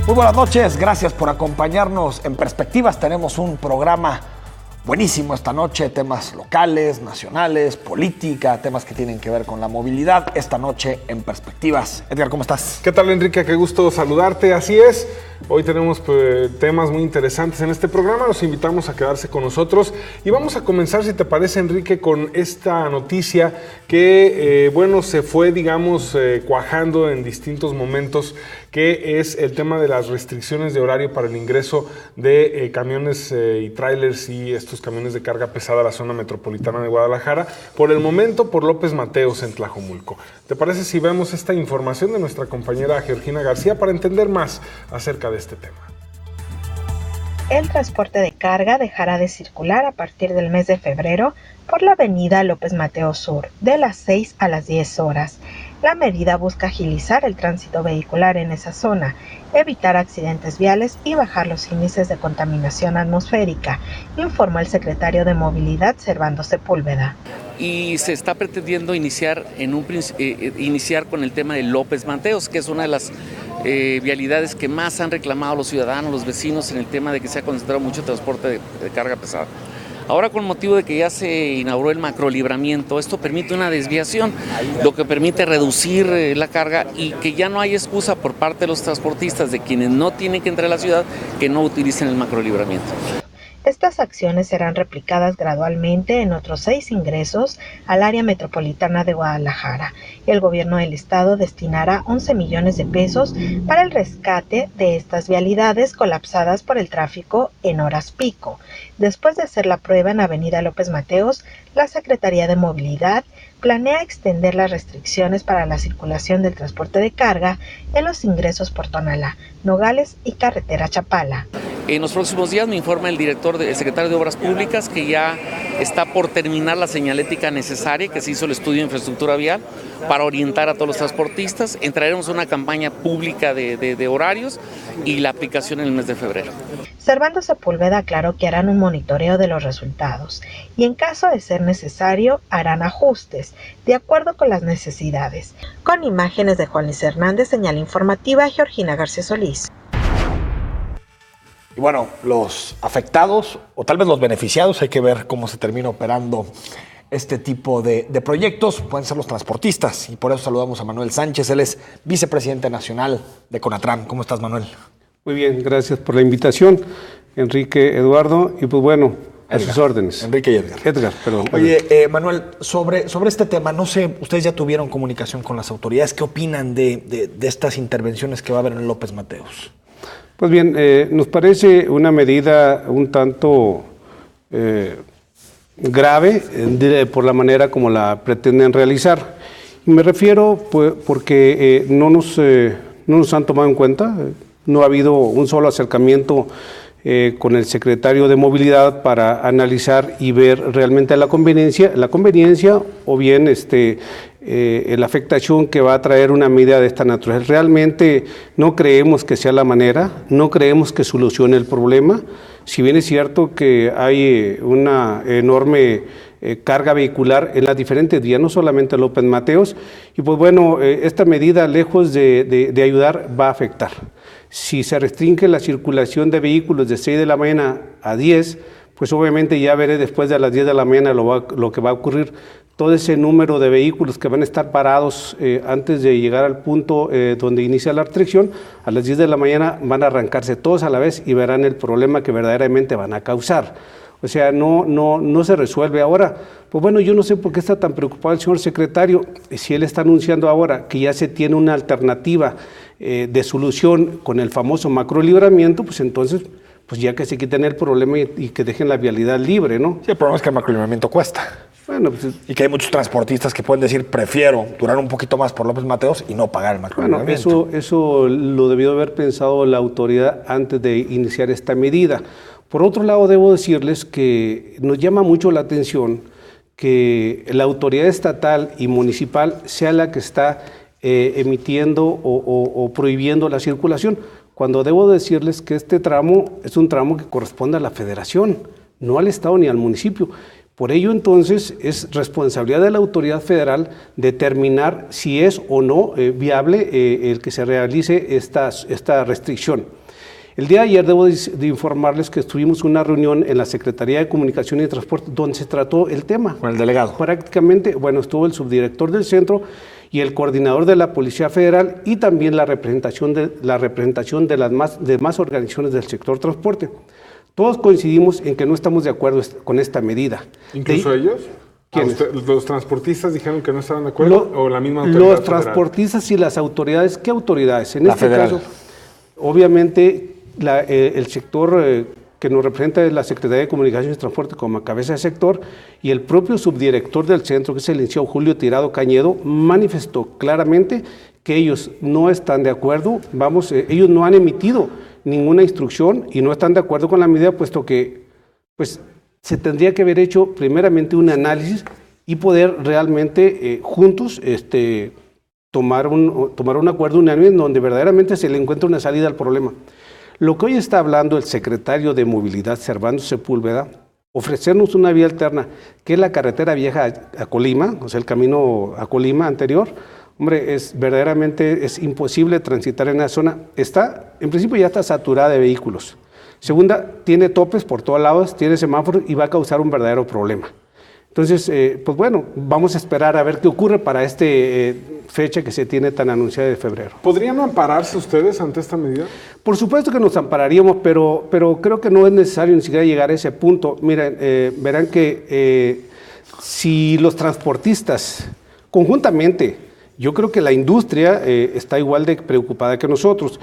Muy buenas noches, gracias por acompañarnos en Perspectivas. Tenemos un programa buenísimo esta noche, temas locales, nacionales, política, temas que tienen que ver con la movilidad. Esta noche en Perspectivas. Edgar, ¿cómo estás? ¿Qué tal, Enrique? Qué gusto saludarte. Así es, hoy tenemos temas muy interesantes en este programa. Los invitamos a quedarse con nosotros y vamos a comenzar, si te parece, Enrique, con esta noticia que, se fue, cuajando en distintos momentos, que es el tema de las restricciones de horario para el ingreso de camiones y trailers y estos camiones de carga pesada a la zona metropolitana de Guadalajara, por el momento por López Mateos en Tlajomulco. ¿Te parece si vemos esta información de nuestra compañera Georgina García para entender más acerca de este tema? El transporte de carga dejará de circular a partir del mes de febrero por la avenida López Mateos Sur, de las 6 a las 10 horas. La medida busca agilizar el tránsito vehicular en esa zona, evitar accidentes viales y bajar los índices de contaminación atmosférica, informó el secretario de Movilidad, Servando Sepúlveda. Y se está pretendiendo iniciar con el tema de López Mateos, que es una de las vialidades que más han reclamado los ciudadanos, los vecinos, en el tema de que se ha concentrado mucho transporte de carga pesada. Ahora, con motivo de que ya se inauguró el macrolibramiento, esto permite una desviación, lo que permite reducir la carga y que ya no hay excusa por parte de los transportistas, de quienes no tienen que entrar a la ciudad, que no utilicen el macrolibramiento. Estas acciones serán replicadas gradualmente en otros 6 ingresos al área metropolitana de Guadalajara. El gobierno del estado destinará 11 millones de pesos para el rescate de estas vialidades colapsadas por el tráfico en horas pico. Después de hacer la prueba en Avenida López Mateos, la Secretaría de Movilidad planea extender las restricciones para la circulación del transporte de carga en los ingresos por Tonalá, Nogales y Carretera Chapala. En los próximos días me informa el secretario de Obras Públicas que ya está por terminar la señalética necesaria, que se hizo el estudio de infraestructura vial para orientar a todos los transportistas. Entraremos en una campaña pública de horarios y la aplicación en el mes de febrero. Servando Sepúlveda aclaró que harán un monitoreo de los resultados y en caso de ser necesario harán ajustes de acuerdo con las necesidades. Con imágenes de Juan Luis Hernández, señal informativa, Georgina García Solís. Y bueno, los afectados o tal vez los beneficiados, hay que ver cómo se termina operando este tipo de proyectos, pueden ser los transportistas, y por eso saludamos a Manuel Sánchez. Él es vicepresidente nacional de Conatram. ¿Cómo estás, Manuel? Muy bien, gracias por la invitación, Enrique, Eduardo, y pues bueno, a sus órdenes. Enrique y Edgar. Edgar, perdón. Oye, Manuel, sobre este tema, no sé, ustedes ya tuvieron comunicación con las autoridades, ¿qué opinan de estas intervenciones que va a haber en López Mateos? Pues bien, nos parece una medida un tanto grave por la manera como la pretenden realizar. Y me refiero porque no nos han tomado en cuenta, no ha habido un solo acercamiento con el secretario de Movilidad para analizar y ver realmente la conveniencia o bien la afectación que va a traer una medida de esta naturaleza. Realmente no creemos que sea la manera, no creemos que solucione el problema. Si bien es cierto que hay una enorme carga vehicular en las diferentes vías, no solamente López Mateos, y pues bueno, esta medida, lejos de ayudar, va a afectar. Si se restringe la circulación de vehículos de 6 de la mañana a 10, pues obviamente ya veré después de las 10 de la mañana lo que va a ocurrir. Todo ese número de vehículos que van a estar parados antes de llegar al punto donde inicia la restricción, a las 10 de la mañana van a arrancarse todos a la vez y verán el problema que verdaderamente van a causar. O sea, no se resuelve ahora. Pues bueno, yo no sé por qué está tan preocupado el señor secretario, si él está anunciando ahora que ya se tiene una alternativa de solución con el famoso macrolibramiento, pues entonces, pues ya que se quiten el problema y que dejen la vialidad libre, ¿no? Sí, el problema es que el macrolibramiento cuesta. Bueno, pues, y que hay muchos transportistas que pueden decir, prefiero durar un poquito más por López Mateos y no pagar el macrolibramiento. Bueno, eso lo debió haber pensado la autoridad antes de iniciar esta medida. Por otro lado, debo decirles que nos llama mucho la atención que la autoridad estatal y municipal sea la que está emitiendo o prohibiendo la circulación, cuando debo decirles que este tramo es un tramo que corresponde a la federación, no al estado ni al municipio. Por ello, entonces, es responsabilidad de la autoridad federal determinar si es o no viable el que se realice esta restricción. El día de ayer debo de informarles que estuvimos en una reunión en la Secretaría de Comunicación y Transporte donde se trató el tema. Con el delegado. Prácticamente, bueno, estuvo el subdirector del centro y el coordinador de la Policía Federal y también la representación de las demás organizaciones del sector transporte. Todos coincidimos en que no estamos de acuerdo con esta medida. ¿Incluso ellos? ¿Quiénes? ¿Los transportistas dijeron que no estaban de acuerdo o la misma autoridad Los federal? transportistas y las autoridades. ¿Qué autoridades? En La este federal. caso, obviamente, el sector que nos representa es la Secretaría de Comunicaciones y Transporte como cabeza de sector y el propio subdirector del centro, que es el licenciado Julio Tirado Cañedo, manifestó claramente que ellos no están de acuerdo, ellos no han emitido ninguna instrucción y no están de acuerdo con la medida, puesto que pues, se tendría que haber hecho primeramente un análisis y poder realmente juntos tomar un acuerdo unánime en donde verdaderamente se le encuentre una salida al problema. Lo que hoy está hablando el secretario de Movilidad, Servando Sepúlveda, ofrecernos una vía alterna, que es la carretera vieja a Colima, o sea, el camino a Colima anterior, hombre, verdaderamente es imposible transitar en esa zona. En principio ya está saturada de vehículos. Segunda, tiene topes por todos lados, tiene semáforos y va a causar un verdadero problema. Entonces, pues bueno, vamos a esperar a ver qué ocurre para esta fecha que se tiene tan anunciada de febrero. ¿Podrían ampararse ustedes ante esta medida? Por supuesto que nos ampararíamos, pero creo que no es necesario ni siquiera llegar a ese punto. Miren, verán que si los transportistas conjuntamente, yo creo que la industria está igual de preocupada que nosotros.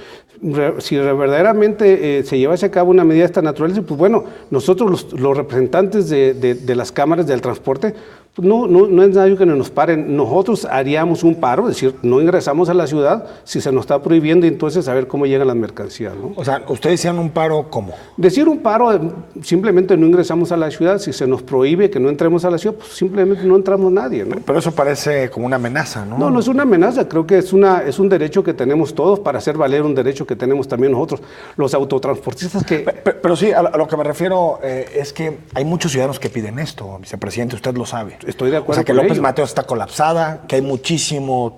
Si verdaderamente se llevase a cabo una medida de esta naturaleza, pues bueno, nosotros los representantes de las cámaras del transporte, pues no es necesario que nos paren. Nosotros haríamos un paro, es decir, no ingresamos a la ciudad si se nos está prohibiendo y entonces a ver cómo llegan las mercancías, ¿no? O sea, ¿ustedes hacían un paro cómo? Decir un paro, simplemente no ingresamos a la ciudad. Si se nos prohíbe que no entremos a la ciudad, pues simplemente no entramos nadie, ¿no? Pero eso parece como una amenaza, ¿no? No es una amenaza, creo que es un derecho que tenemos todos para hacer valer un derecho que tenemos también nosotros, los autotransportistas que... Pero sí, a lo que me refiero es que hay muchos ciudadanos que piden esto, vicepresidente, usted lo sabe. Estoy de acuerdo. O sea, que con López ello. Mateos está colapsada, que hay muchísimos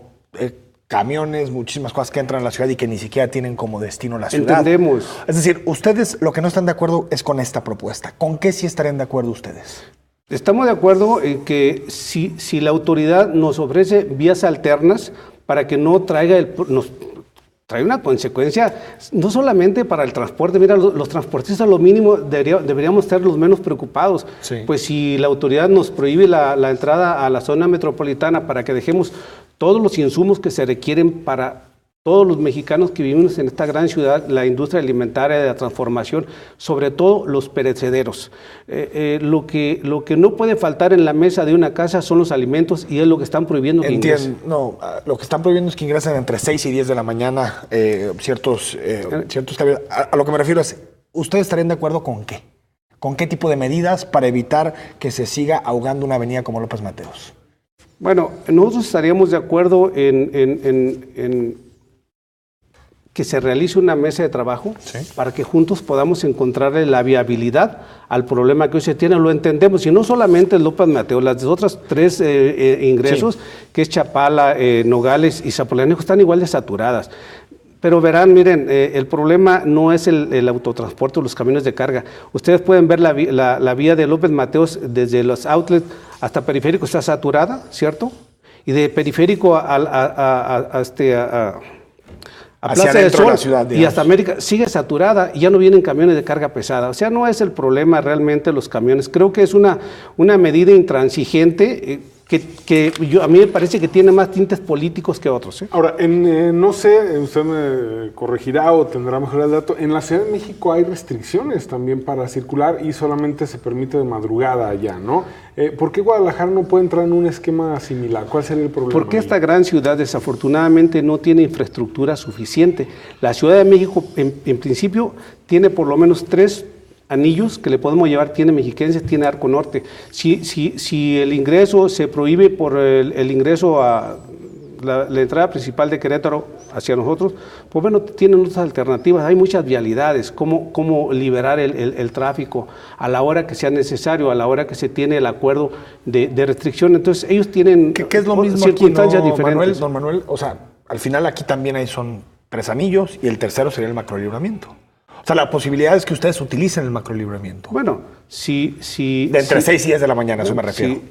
camiones, muchísimas cosas que entran a la ciudad y que ni siquiera tienen como destino la ciudad. Entendemos. Es decir, ustedes lo que no están de acuerdo es con esta propuesta. ¿Con qué sí estarían de acuerdo ustedes? Estamos de acuerdo en que si la autoridad nos ofrece vías alternas para que no nos trae una consecuencia no solamente para el transporte. Mira, los transportistas lo mínimo deberíamos ser los menos preocupados. Sí. Pues si la autoridad nos prohíbe la entrada a la zona metropolitana para que dejemos todos los insumos que se requieren para todos los mexicanos que vivimos en esta gran ciudad, la industria alimentaria de la transformación, sobre todo los perecederos. Lo que no puede faltar en la mesa de una casa son los alimentos y es lo que están prohibiendo que ingresen. No, lo que están prohibiendo es que ingresen entre 6 y 10 de la mañana ciertos camiones. A lo que me refiero es, ¿ustedes estarían de acuerdo con qué? ¿Con qué tipo de medidas para evitar que se siga ahogando una avenida como López Mateos? Bueno, nosotros estaríamos de acuerdo en que se realice una mesa de trabajo, ¿sí?, para que juntos podamos encontrarle la viabilidad al problema que hoy se tiene. Lo entendemos, y no solamente el López Mateos, las otras tres ingresos, sí, que es Chapala, Nogales y Zapotlán, están igual de saturadas. Pero verán, miren, el problema no es el autotransporte o los camiones de carga. Ustedes pueden ver la vía de López Mateos desde los outlets hasta Periférico, está saturada, ¿cierto? Y de Periférico a Plaza del Sol ciudad, y hasta América sigue saturada y ya no vienen camiones de carga pesada. O sea, no es el problema realmente los camiones. Creo que es una medida intransigente que a mí me parece que tiene más tintes políticos que otros. Ahora, no sé, usted me corregirá o tendrá mejor el dato, en la Ciudad de México hay restricciones también para circular y solamente se permite de madrugada allá, ¿no? ¿Por qué Guadalajara no puede entrar en un esquema similar? ¿Cuál sería el problema? Porque esta gran ciudad desafortunadamente no tiene infraestructura suficiente. La Ciudad de México en principio tiene por lo menos 3 anillos que le podemos llevar, tiene Mexiquenses, tiene Arco Norte. Si el ingreso se prohíbe por el ingreso a la entrada principal de Querétaro hacia nosotros, pues bueno, tienen otras alternativas, hay muchas vialidades, cómo liberar el tráfico a la hora que sea necesario, a la hora que se tiene el acuerdo de restricción. Entonces ellos tienen ¿Qué es lo mismo circunstancias aquí, no, diferentes. Don Manuel, o sea, al final aquí también son 3 anillos y el tercero sería el macrolibramiento. O sea, la posibilidad es que ustedes utilicen el macrolibramiento. Bueno, si de entre 6 y 10 de la mañana, a eso me refiero. Sí.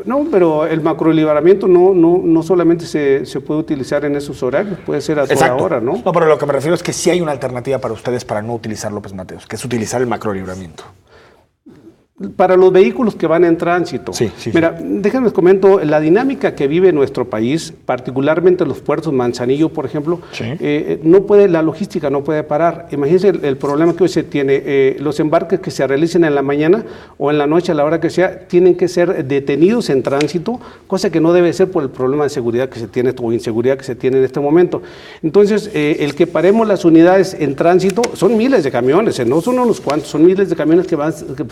No, pero el macrolibramiento no solamente se puede utilizar en esos horarios, puede ser a toda hora, ¿no? No, pero lo que me refiero es que sí hay una alternativa para ustedes para no utilizar López Mateos, que es utilizar el macrolibramiento. Para los vehículos que van en tránsito. Sí. Mira, déjenme les comento, la dinámica que vive nuestro país, particularmente los puertos Manzanillo, por ejemplo, la logística no puede parar. Imagínense el problema que hoy se tiene. Los embarques que se realicen en la mañana o en la noche, a la hora que sea, tienen que ser detenidos en tránsito, cosa que no debe ser por el problema de seguridad que se tiene o inseguridad que se tiene en este momento. Entonces, el que paremos las unidades en tránsito, son miles de camiones, no son unos cuantos, son miles de camiones que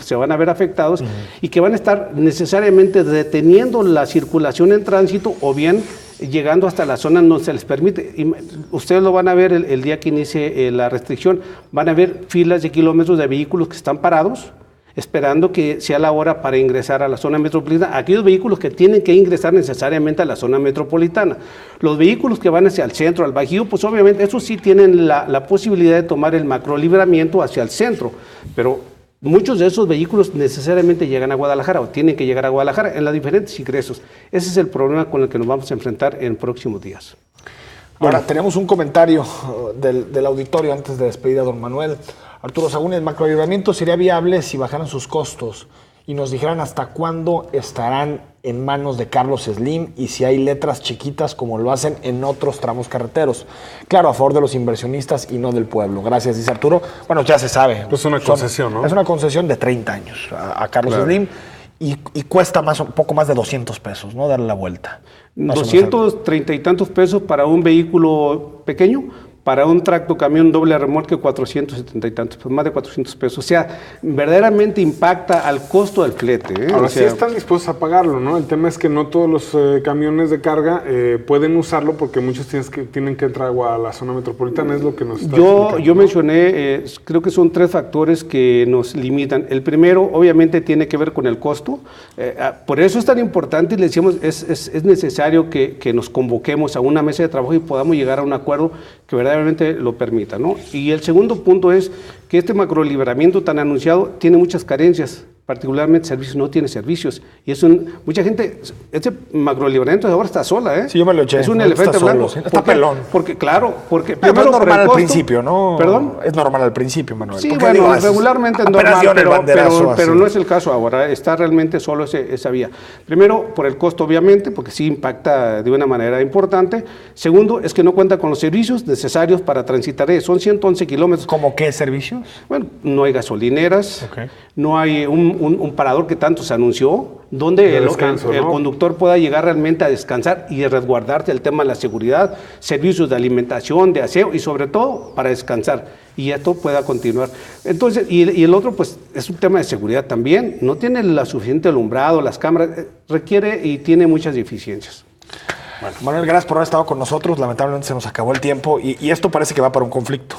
se van a ver afectados y que van a estar necesariamente deteniendo la circulación en tránsito o bien llegando hasta la zona donde se les permite. Y ustedes lo van a ver el día que inicie la restricción, van a ver filas de kilómetros de vehículos que están parados esperando que sea la hora para ingresar a la zona metropolitana, aquellos vehículos que tienen que ingresar necesariamente a la zona metropolitana. Los vehículos que van hacia el centro, al Bajío, pues obviamente esos sí tienen la posibilidad de tomar el macrolibramiento hacia el centro, pero muchos de esos vehículos necesariamente llegan a Guadalajara o tienen que llegar a Guadalajara en los diferentes ingresos. Ese es el problema con el que nos vamos a enfrentar en próximos días. Ahora, tenemos un comentario del auditorio antes de despedir a don Manuel. Arturo Sagún, el macrolibramiento sería viable si bajaran sus costos y nos dijeran hasta cuándo estarán en manos de Carlos Slim y si hay letras chiquitas como lo hacen en otros tramos carreteros. Claro, a favor de los inversionistas y no del pueblo. Gracias, dice Arturo. Bueno, ya se sabe. Es una concesión, ¿no? Es una concesión de 30 años a Carlos Slim y cuesta un poco más de 200 pesos, ¿no? Darle la vuelta. 230 y tantos pesos para un vehículo pequeño. Para un tractocamión doble remolque, 470 y tantos, pues más de 400 pesos. O sea, verdaderamente impacta al costo del flete. Ahora sí están dispuestos a pagarlo, ¿no? El tema es que no todos los camiones de carga pueden usarlo porque muchos tienen que entrar a la zona metropolitana, es lo que nos está explicando. Yo mencioné, creo que son 3 factores que nos limitan. El primero, obviamente, tiene que ver con el costo. Por eso es tan importante y le decimos, es necesario que nos convoquemos a una mesa de trabajo y podamos llegar a un acuerdo que verdaderamente lo permita, ¿no? Y el segundo punto es que este macrolibramiento tan anunciado tiene muchas carencias, particularmente servicios, no tiene servicios. Y es mucha gente, este macrolibramiento ahora está sola, ¿eh? Sí, yo me lo eché. Es un elefante blanco. Sí. Está pelón. Porque pero primero es normal al principio, ¿no? ¿Perdón? Es normal al principio, Manuel. Sí, bueno, regularmente es normal, pero no es el caso ahora. Está realmente solo esa vía. Primero, por el costo, obviamente, porque sí impacta de una manera importante. Segundo, es que no cuenta con los servicios necesarios para transitar. Son 111 kilómetros. ¿Cómo qué servicios? Bueno, no hay gasolineras, no hay un parador que tanto se anunció, donde el conductor pueda llegar realmente a descansar y resguardarse el tema de la seguridad, servicios de alimentación, de aseo y sobre todo para descansar y esto pueda continuar. Entonces, y el otro pues es un tema de seguridad también, no tiene la suficiente alumbrado, las cámaras, requiere y tiene muchas deficiencias. Bueno, Manuel, gracias por haber estado con nosotros, lamentablemente se nos acabó el tiempo y esto parece que va para un conflicto.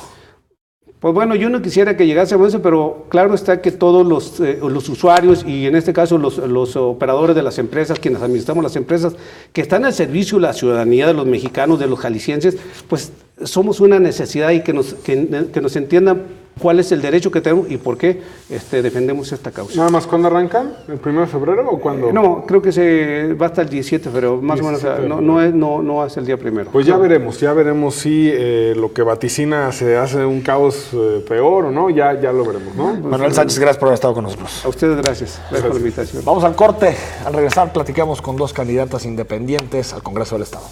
Pues bueno, yo no quisiera que llegase a eso, pero claro está que todos los usuarios y en este caso los operadores de las empresas, quienes administramos las empresas, que están al servicio de la ciudadanía de los mexicanos, de los jaliscienses, pues somos una necesidad y que nos entiendan cuál es el derecho que tenemos y por qué defendemos esta causa. ¿Nada más cuándo arrancan? ¿El 1 de febrero o cuándo? No, creo que se va hasta el 17 de febrero, más o menos, no es el día primero. Pues ya veremos si lo que vaticina se hace un caos peor o no, ya lo veremos, ¿no? Manuel Sánchez, gracias por haber estado con nosotros. A ustedes gracias por la invitación. Vamos al corte, al regresar platicamos con 2 candidatas independientes al Congreso del Estado.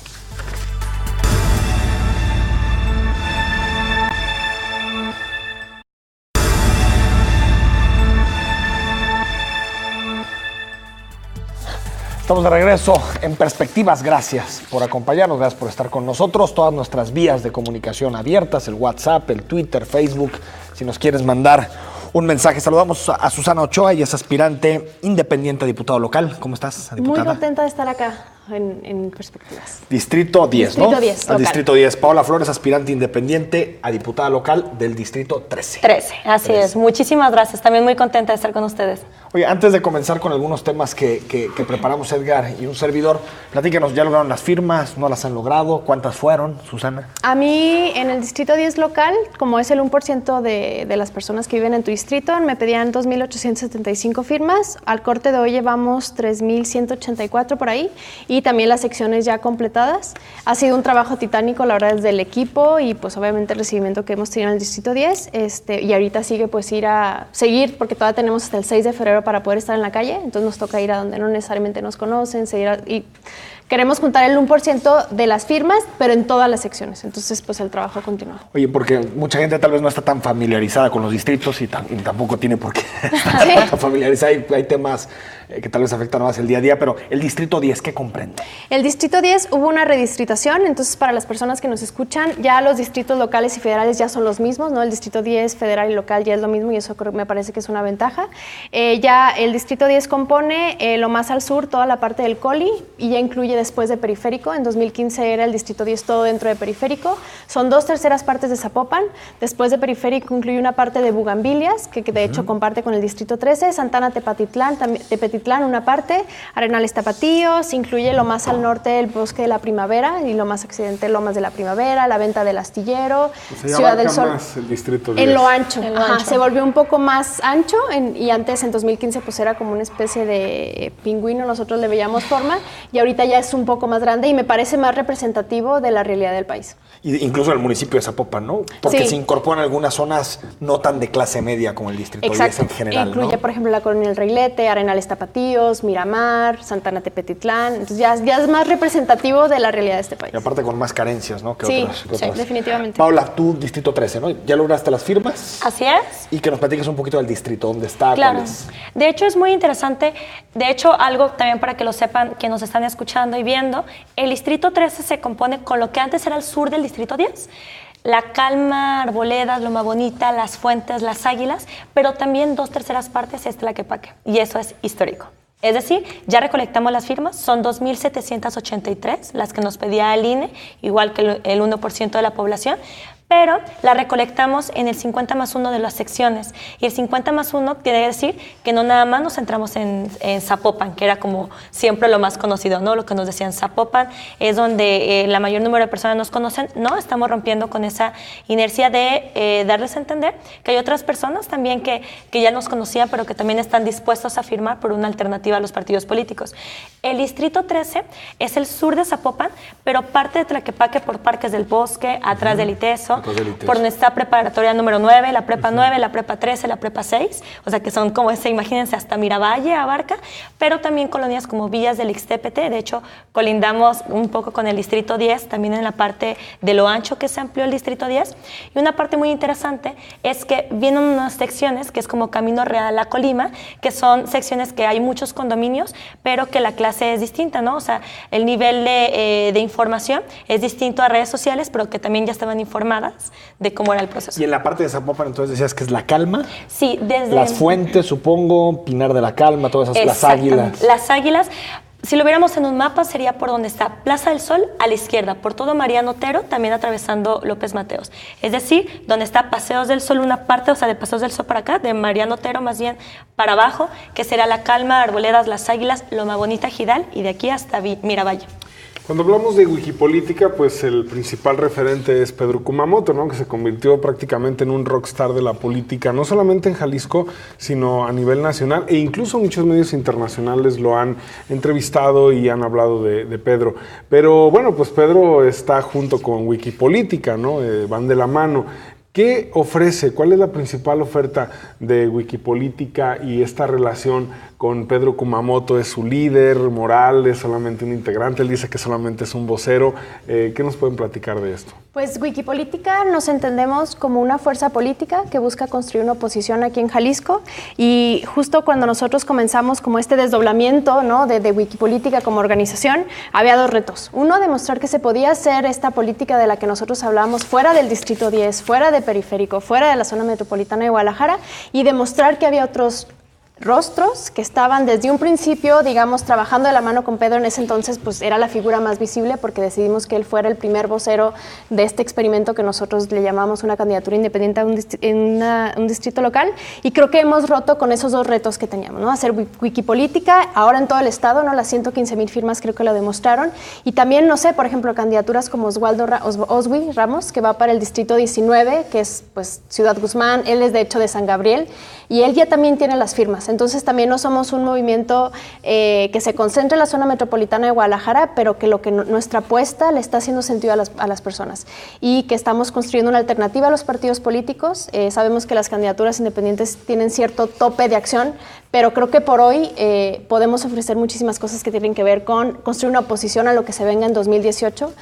Estamos de regreso en Perspectivas. Gracias por acompañarnos, gracias por estar con nosotros. Todas nuestras vías de comunicación abiertas, el WhatsApp, el Twitter, Facebook. Si nos quieres mandar un mensaje. Saludamos a Susana Ochoa, ella es aspirante independiente a diputado local. ¿Cómo estás, diputada? Muy contenta de estar acá. en perspectivas. Distrito 10, ¿no? Distrito 10, Al local. Distrito 10. Paola Flores, aspirante independiente a diputada local del Distrito 13. 13, así es. Muchísimas gracias. También muy contenta de estar con ustedes. Oye, antes de comenzar con algunos temas que preparamos Edgar y un servidor, platícanos, ¿ya lograron las firmas? ¿No las han logrado? ¿Cuántas fueron, Susana? A mí, en el Distrito 10 local, como es el 1% de las personas que viven en tu distrito, me pedían 2.875 firmas. Al corte de hoy llevamos 3.184 por ahí, y también las secciones ya completadas. Ha sido un trabajo titánico, la verdad, desde el equipo y pues obviamente el recibimiento que hemos tenido en el Distrito 10. Y ahorita sigue pues ir a seguir, porque todavía tenemos hasta el 6 de febrero para poder estar en la calle, entonces nos toca ir a donde no necesariamente nos conocen, y queremos juntar el 1% de las firmas, pero en todas las secciones, entonces pues el trabajo continúa. Oye, porque mucha gente tal vez no está tan familiarizada con los distritos y tampoco tiene por qué estar tan familiarizada. Hay temas que tal vez afectan más el día a día, pero el Distrito 10, ¿qué comprende? El Distrito 10 hubo una redistritación, entonces para las personas que nos escuchan, ya los distritos locales y federales ya son los mismos, ¿no? El Distrito 10 federal y local ya es lo mismo, y eso me parece que es una ventaja. Ya el Distrito 10 compone lo más al sur, toda la parte del Coli, y ya incluye después de Periférico. En 2015 era el Distrito 10 todo dentro de Periférico. Son 2/3 partes de Zapopan. Después de Periférico incluye una parte de Bugambilias, que de hecho comparte con el Distrito 13, Santana Tepatitlán, una parte, Arenales Tapatíos, incluye lo más al norte el Bosque de la Primavera y lo más occidental Lomas de la Primavera, la Venta del Astillero, Ciudad del Sol. Más el Distrito 10. En lo ancho, se volvió un poco más ancho, y antes en 2015 pues era como una especie de pingüino, nosotros le veíamos forma, y ahorita ya es un poco más grande y me parece más representativo de la realidad del país. Incluso el municipio de Zapopan, ¿no? Porque Sí. se incorporan algunas zonas no tan de clase media como el Distrito 10 en general, Incluye, ¿no? por ejemplo, la Colonia El Reglete, Arenales Tapatíos, Miramar, Santana Tepetitlán. Entonces ya es más representativo de la realidad de este país. Y aparte con más carencias, ¿no? Que Sí, otras. sí, definitivamente. Paula, tú, Distrito 13, ¿no? ¿Ya lograste las firmas? Así es. Y que nos platiques un poquito del distrito, dónde está, Claro. cuál es. De hecho, es muy interesante. De hecho, algo también para que lo sepan, que nos están escuchando y viendo, el Distrito 13 se compone con lo que antes era el sur del Distrito 10. La Calma, Arboledas, Loma Bonita, Las Fuentes, Las Águilas, pero también 2/3 partes es Tlaquepaque, y eso es histórico. Es decir, ya recolectamos las firmas, son 2.783 las que nos pedía el INE, igual que el 1% de la población, pero la recolectamos en el 50+1 de las secciones. Y el 50+1 quiere decir que no nada más nos centramos en Zapopan, que era como siempre lo más conocido, ¿no? Lo que nos decían, Zapopan es donde la mayor número de personas nos conocen. No, estamos rompiendo con esa inercia de darles a entender que hay otras personas también que ya nos conocían, pero que también están dispuestos a firmar por una alternativa a los partidos políticos. El Distrito 13 es el sur de Zapopan, pero parte de Tlaquepaque por Parques del Bosque, atrás del ITESO, por nuestra preparatoria número 9, la prepa 9, la prepa 13, la prepa 6, o sea que son como ese, imagínense, hasta Miravalle abarca, pero también colonias como Villas del Ixtépete. De hecho, colindamos un poco con el Distrito 10, también en la parte de lo ancho que se amplió el Distrito 10, y una parte muy interesante es que vienen unas secciones que es como Camino Real a Colima, que son secciones que hay muchos condominios, pero que la clase es distinta, ¿no? O sea, el nivel de información es distinto a redes sociales, pero que también ya estaban informadas de cómo era el proceso. Y en la parte de Zapopan, entonces decías que es La Calma. Sí, desde... Las Fuentes, supongo, Pinar de la Calma, todas esas, Las Águilas. Las Águilas, si lo viéramos en un mapa, sería por donde está Plaza del Sol, a la izquierda, por todo Mariano Otero, también atravesando López Mateos. Es decir, donde está Paseos del Sol, una parte, o sea, de Paseos del Sol para acá, de Mariano Otero más bien para abajo, que será La Calma, Arboledas, Las Águilas, Loma Bonita, Gidal, y de aquí hasta Miravalle. Cuando hablamos de Wikipolítica, pues el principal referente es Pedro Kumamoto, ¿no? Que se convirtió prácticamente en un rockstar de la política, no solamente en Jalisco, sino a nivel nacional, e incluso muchos medios internacionales lo han entrevistado y han hablado de Pedro. Pero bueno, pues Pedro está junto con Wikipolítica, ¿no? Van de la mano. ¿Qué ofrece? ¿Cuál es la principal oferta de Wikipolítica y esta relación con Pedro Kumamoto? ¿Es su líder moral? ¿Es solamente un integrante? Él dice que solamente es un vocero. ¿Qué nos pueden platicar de esto? Pues Wikipolítica nos entendemos como una fuerza política que busca construir una oposición aquí en Jalisco, y justo cuando nosotros comenzamos como este desdoblamiento, ¿no? de Wikipolítica como organización, había dos retos. Uno, demostrar que se podía hacer esta política de la que nosotros hablábamos fuera del Distrito 10, fuera de Periférico, fuera de la zona metropolitana de Guadalajara, y demostrar que había otros rostros que estaban desde un principio, digamos, trabajando de la mano con Pedro. En ese entonces, pues era la figura más visible porque decidimos que él fuera el primer vocero de este experimento que nosotros le llamamos una candidatura independiente a un distrito local, y creo que hemos roto con esos dos retos que teníamos, ¿no? Hacer wikipolítica, ahora en todo el estado, ¿no? Las 115,000 firmas creo que lo demostraron, y también, no sé, por ejemplo, candidaturas como Oswi Ramos, que va para el distrito 19, que es pues Ciudad Guzmán, él es de hecho de San Gabriel, y él ya también tiene las firmas. Entonces también no somos un movimiento que se concentre en la zona metropolitana de Guadalajara, pero que nuestra apuesta le está haciendo sentido a las personas, y que estamos construyendo una alternativa a los partidos políticos. Sabemos que las candidaturas independientes tienen cierto tope de acción, pero creo que por hoy podemos ofrecer muchísimas cosas que tienen que ver con construir una oposición a lo que se venga en 2018.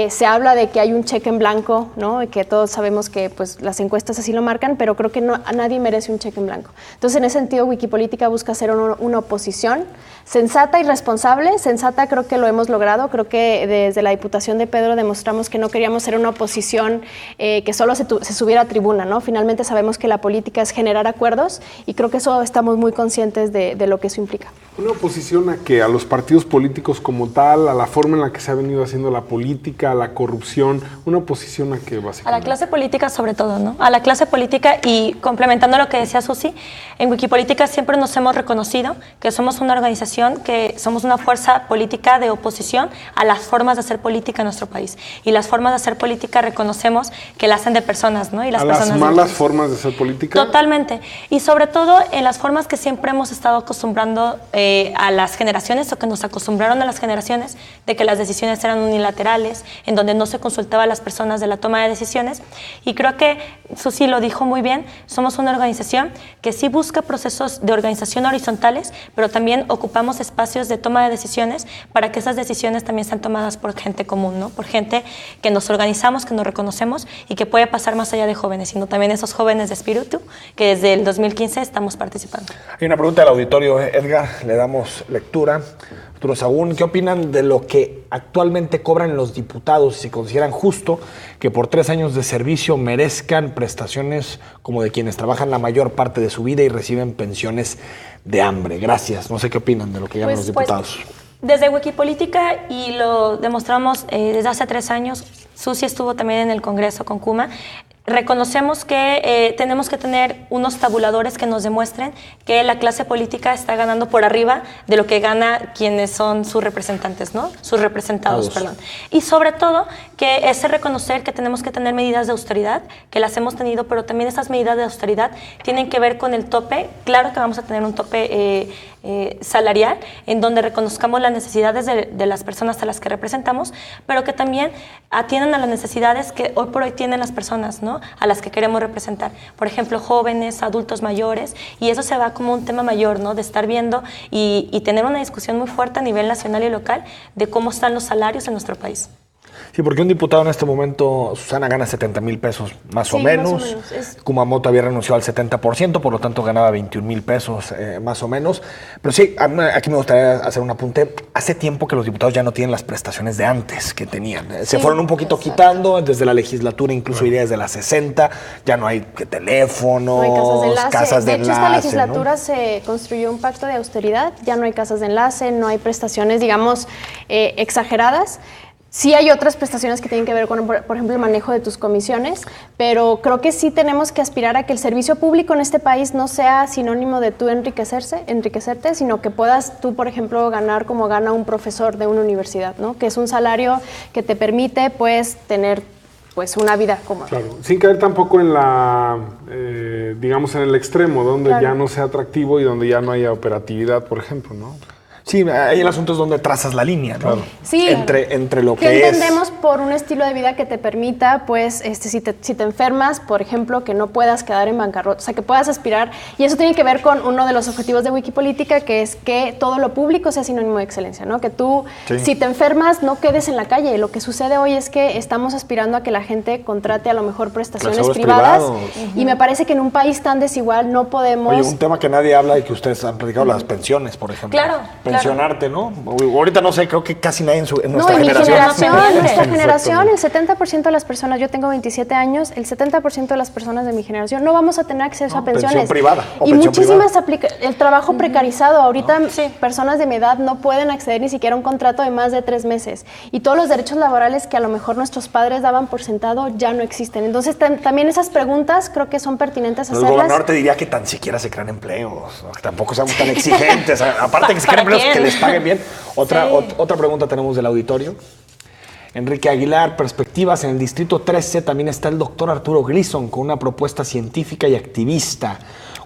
Se habla de que hay un cheque en blanco, ¿no? Y que todos sabemos que pues, las encuestas así lo marcan, pero creo que nadie merece un cheque en blanco. Entonces, en ese sentido, Wikipolítica busca ser una oposición sensata y responsable. Sensata creo que lo hemos logrado. Creo que desde la Diputación de Pedro demostramos que no queríamos ser una oposición que solo se subiera a tribuna, ¿no? Finalmente sabemos que la política es generar acuerdos, y creo que eso estamos muy conscientes de lo que eso implica. ¿Una oposición a qué? ¿A los partidos políticos como tal? ¿A la forma en la que se ha venido haciendo la política? ¿A la corrupción? ¿Una oposición a qué, básicamente? A la clase política sobre todo, ¿no? A la clase política, y complementando lo que decía Susi, en Wikipolítica siempre nos hemos reconocido que somos una organización, que somos una fuerza política de oposición a las formas de hacer política en nuestro país. Y las formas de hacer política reconocemos que las hacen de personas, ¿no? Y las personas ¿A las malas formas de hacer política? Totalmente. Y sobre todo en las formas que siempre hemos estado acostumbrando a las generaciones, o que nos acostumbraron a las generaciones, de que las decisiones eran unilaterales, en donde no se consultaba a las personas de la toma de decisiones. Y creo que Susi lo dijo muy bien, somos una organización que sí busca procesos de organización horizontales, pero también ocupamos espacios de toma de decisiones para que esas decisiones también sean tomadas por gente común, ¿no? Por gente que nos organizamos, que nos reconocemos, y que puede pasar más allá de jóvenes, sino también esos jóvenes de espíritu que desde el 2015 estamos participando. Hay una pregunta del auditorio, Edgar, le damos lectura. Arturo Sahagún, ¿qué opinan de lo que actualmente cobran los diputados? Si consideran justo que por 3 años de servicio merezcan prestaciones como de quienes trabajan la mayor parte de su vida y reciben pensiones de hambre. Gracias. No sé qué opinan de lo que llaman los diputados. Desde Wikipolítica, y lo demostramos desde hace 3 años, Susi estuvo también en el Congreso con Kuma, reconocemos que tenemos que tener unos tabuladores que nos demuestren que la clase política está ganando por arriba de lo que gana quienes son sus representantes, ¿no? Sus representados, perdón. Y sobre todo, que es reconocer que tenemos que tener medidas de austeridad, que las hemos tenido, pero también esas medidas de austeridad tienen que ver con el tope. Claro que vamos a tener un tope salarial, en donde reconozcamos las necesidades de las personas a las que representamos, pero que también atiendan a las necesidades que hoy por hoy tienen las personas, ¿no? A las que queremos representar. Por ejemplo, jóvenes, adultos mayores, y eso se va como un tema mayor, ¿no? De estar viendo y tener una discusión muy fuerte a nivel nacional y local de cómo están los salarios en nuestro país. Sí, porque un diputado en este momento, Susana, gana 70,000 pesos más o menos. Kumamoto había renunciado al 70%, por lo tanto ganaba 21,000 pesos más o menos. Pero sí, aquí me gustaría hacer un apunte. Hace tiempo que los diputados ya no tienen las prestaciones de antes que tenían. Se fueron un poquito quitando, desde la legislatura incluso iría desde las 60, ya no hay teléfonos, no hay casas de enlace. De hecho, esta legislatura, ¿no? Se construyó un pacto de austeridad, ya no hay casas de enlace, no hay prestaciones, digamos, exageradas. Sí hay otras prestaciones que tienen que ver con, por ejemplo, el manejo de tus comisiones, pero creo que sí tenemos que aspirar a que el servicio público en este país no sea sinónimo de tú enriquecerte, sino que puedas tú, por ejemplo, ganar como gana un profesor de una universidad, ¿no? Que es un salario que te permite, pues, tener pues una vida cómoda. Claro, sin caer tampoco en la, digamos, en el extremo, donde ya no sea atractivo y donde ya no haya operatividad, por ejemplo, ¿no? Sí, ahí el asunto es donde trazas la línea, ¿no? Claro. Sí, entre lo que ¿qué entendemos por un estilo de vida que te permita, pues, si te enfermas, por ejemplo, que no puedas quedar en bancarrota, o sea, que puedas aspirar, y eso tiene que ver con uno de los objetivos de Wikipolítica, que es que todo lo público sea sinónimo de excelencia, ¿no? Que tú, si te enfermas, no quedes en la calle. Lo que sucede hoy es que estamos aspirando a que la gente contrate a lo mejor prestaciones privadas, y me parece que en un país tan desigual no podemos... Oye, un tema que nadie habla y que ustedes han platicado, las pensiones, por ejemplo. Claro, pensionarte, ¿no? Ahorita no sé, creo que casi nadie en nuestra No, en generación. nuestra generación, el 70% de las personas, yo tengo 27 años, el 70% de las personas de mi generación no vamos a tener acceso a pensiones. Pensión privada. Y muchísimas el trabajo precarizado. Ahorita personas de mi edad no pueden acceder ni siquiera a un contrato de más de 3 meses. Y todos los derechos laborales que a lo mejor nuestros padres daban por sentado ya no existen. Entonces también esas preguntas creo que son pertinentes hacerlas. El gobernador te diría que tan siquiera se crean empleos, ¿no? Que tampoco seamos tan exigentes. Aparte que se crean empleos, que les paguen bien. Otra pregunta tenemos del auditorio. Enrique Aguilar, perspectivas. En el Distrito 13 también está el doctor Arturo Gleason con una propuesta científica y activista.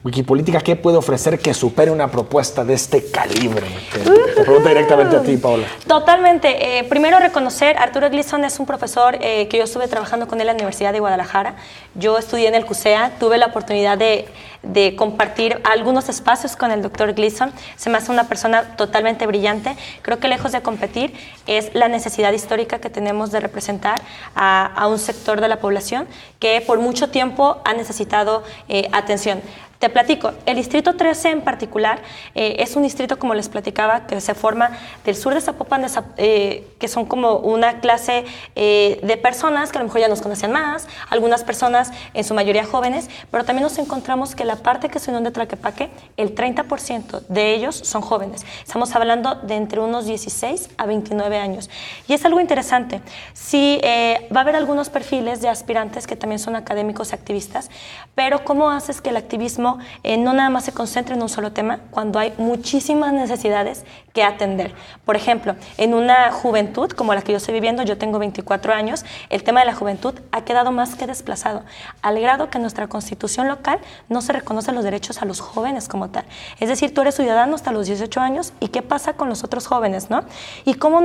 Wikipolítica, ¿qué puede ofrecer que supere una propuesta de este calibre? Te pregunto directamente a ti, Paola. Totalmente. Primero reconocer, Arturo Gleason es un profesor que yo estuve trabajando con él en la Universidad de Guadalajara. Yo estudié en el CUSEA, tuve la oportunidad de compartir algunos espacios con el doctor Gleason. Se me hace una persona totalmente brillante. Creo que lejos de competir es la necesidad histórica que tenemos de representar a un sector de la población que por mucho tiempo ha necesitado atención. Te platico, el Distrito 13 en particular es un distrito, como les platicaba, que se forma del sur de Zapopan, que son como una clase de personas que a lo mejor ya nos conocían más, algunas personas, en su mayoría jóvenes, pero también nos encontramos que la parte que se unió de Tlaquepaque, el 30% de ellos son jóvenes. Estamos hablando de entre unos 16 a 29 años. Y es algo interesante. Sí, va a haber algunos perfiles de aspirantes que también son académicos y activistas, pero ¿cómo haces que el activismo no nada más se concentra en un solo tema cuando hay muchísimas necesidades que atender? Por ejemplo, en una juventud como la que yo estoy viviendo, yo tengo 24 años, el tema de la juventud ha quedado más que desplazado, al grado que en nuestra constitución local no se reconocen los derechos a los jóvenes como tal. Es decir, tú eres ciudadano hasta los 18 años y ¿qué pasa con los otros jóvenes, no? Y cómo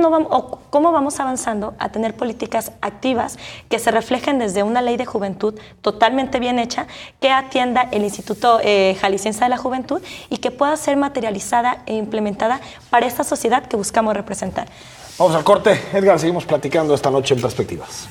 vamos avanzando a tener políticas activas que se reflejen desde una ley de juventud totalmente bien hecha, que atienda el Instituto Jalisciense de la Juventud y que pueda ser materializada e implementada para esta sociedad que buscamos representar. Vamos al corte. Edgar, seguimos platicando esta noche en Perspectivas.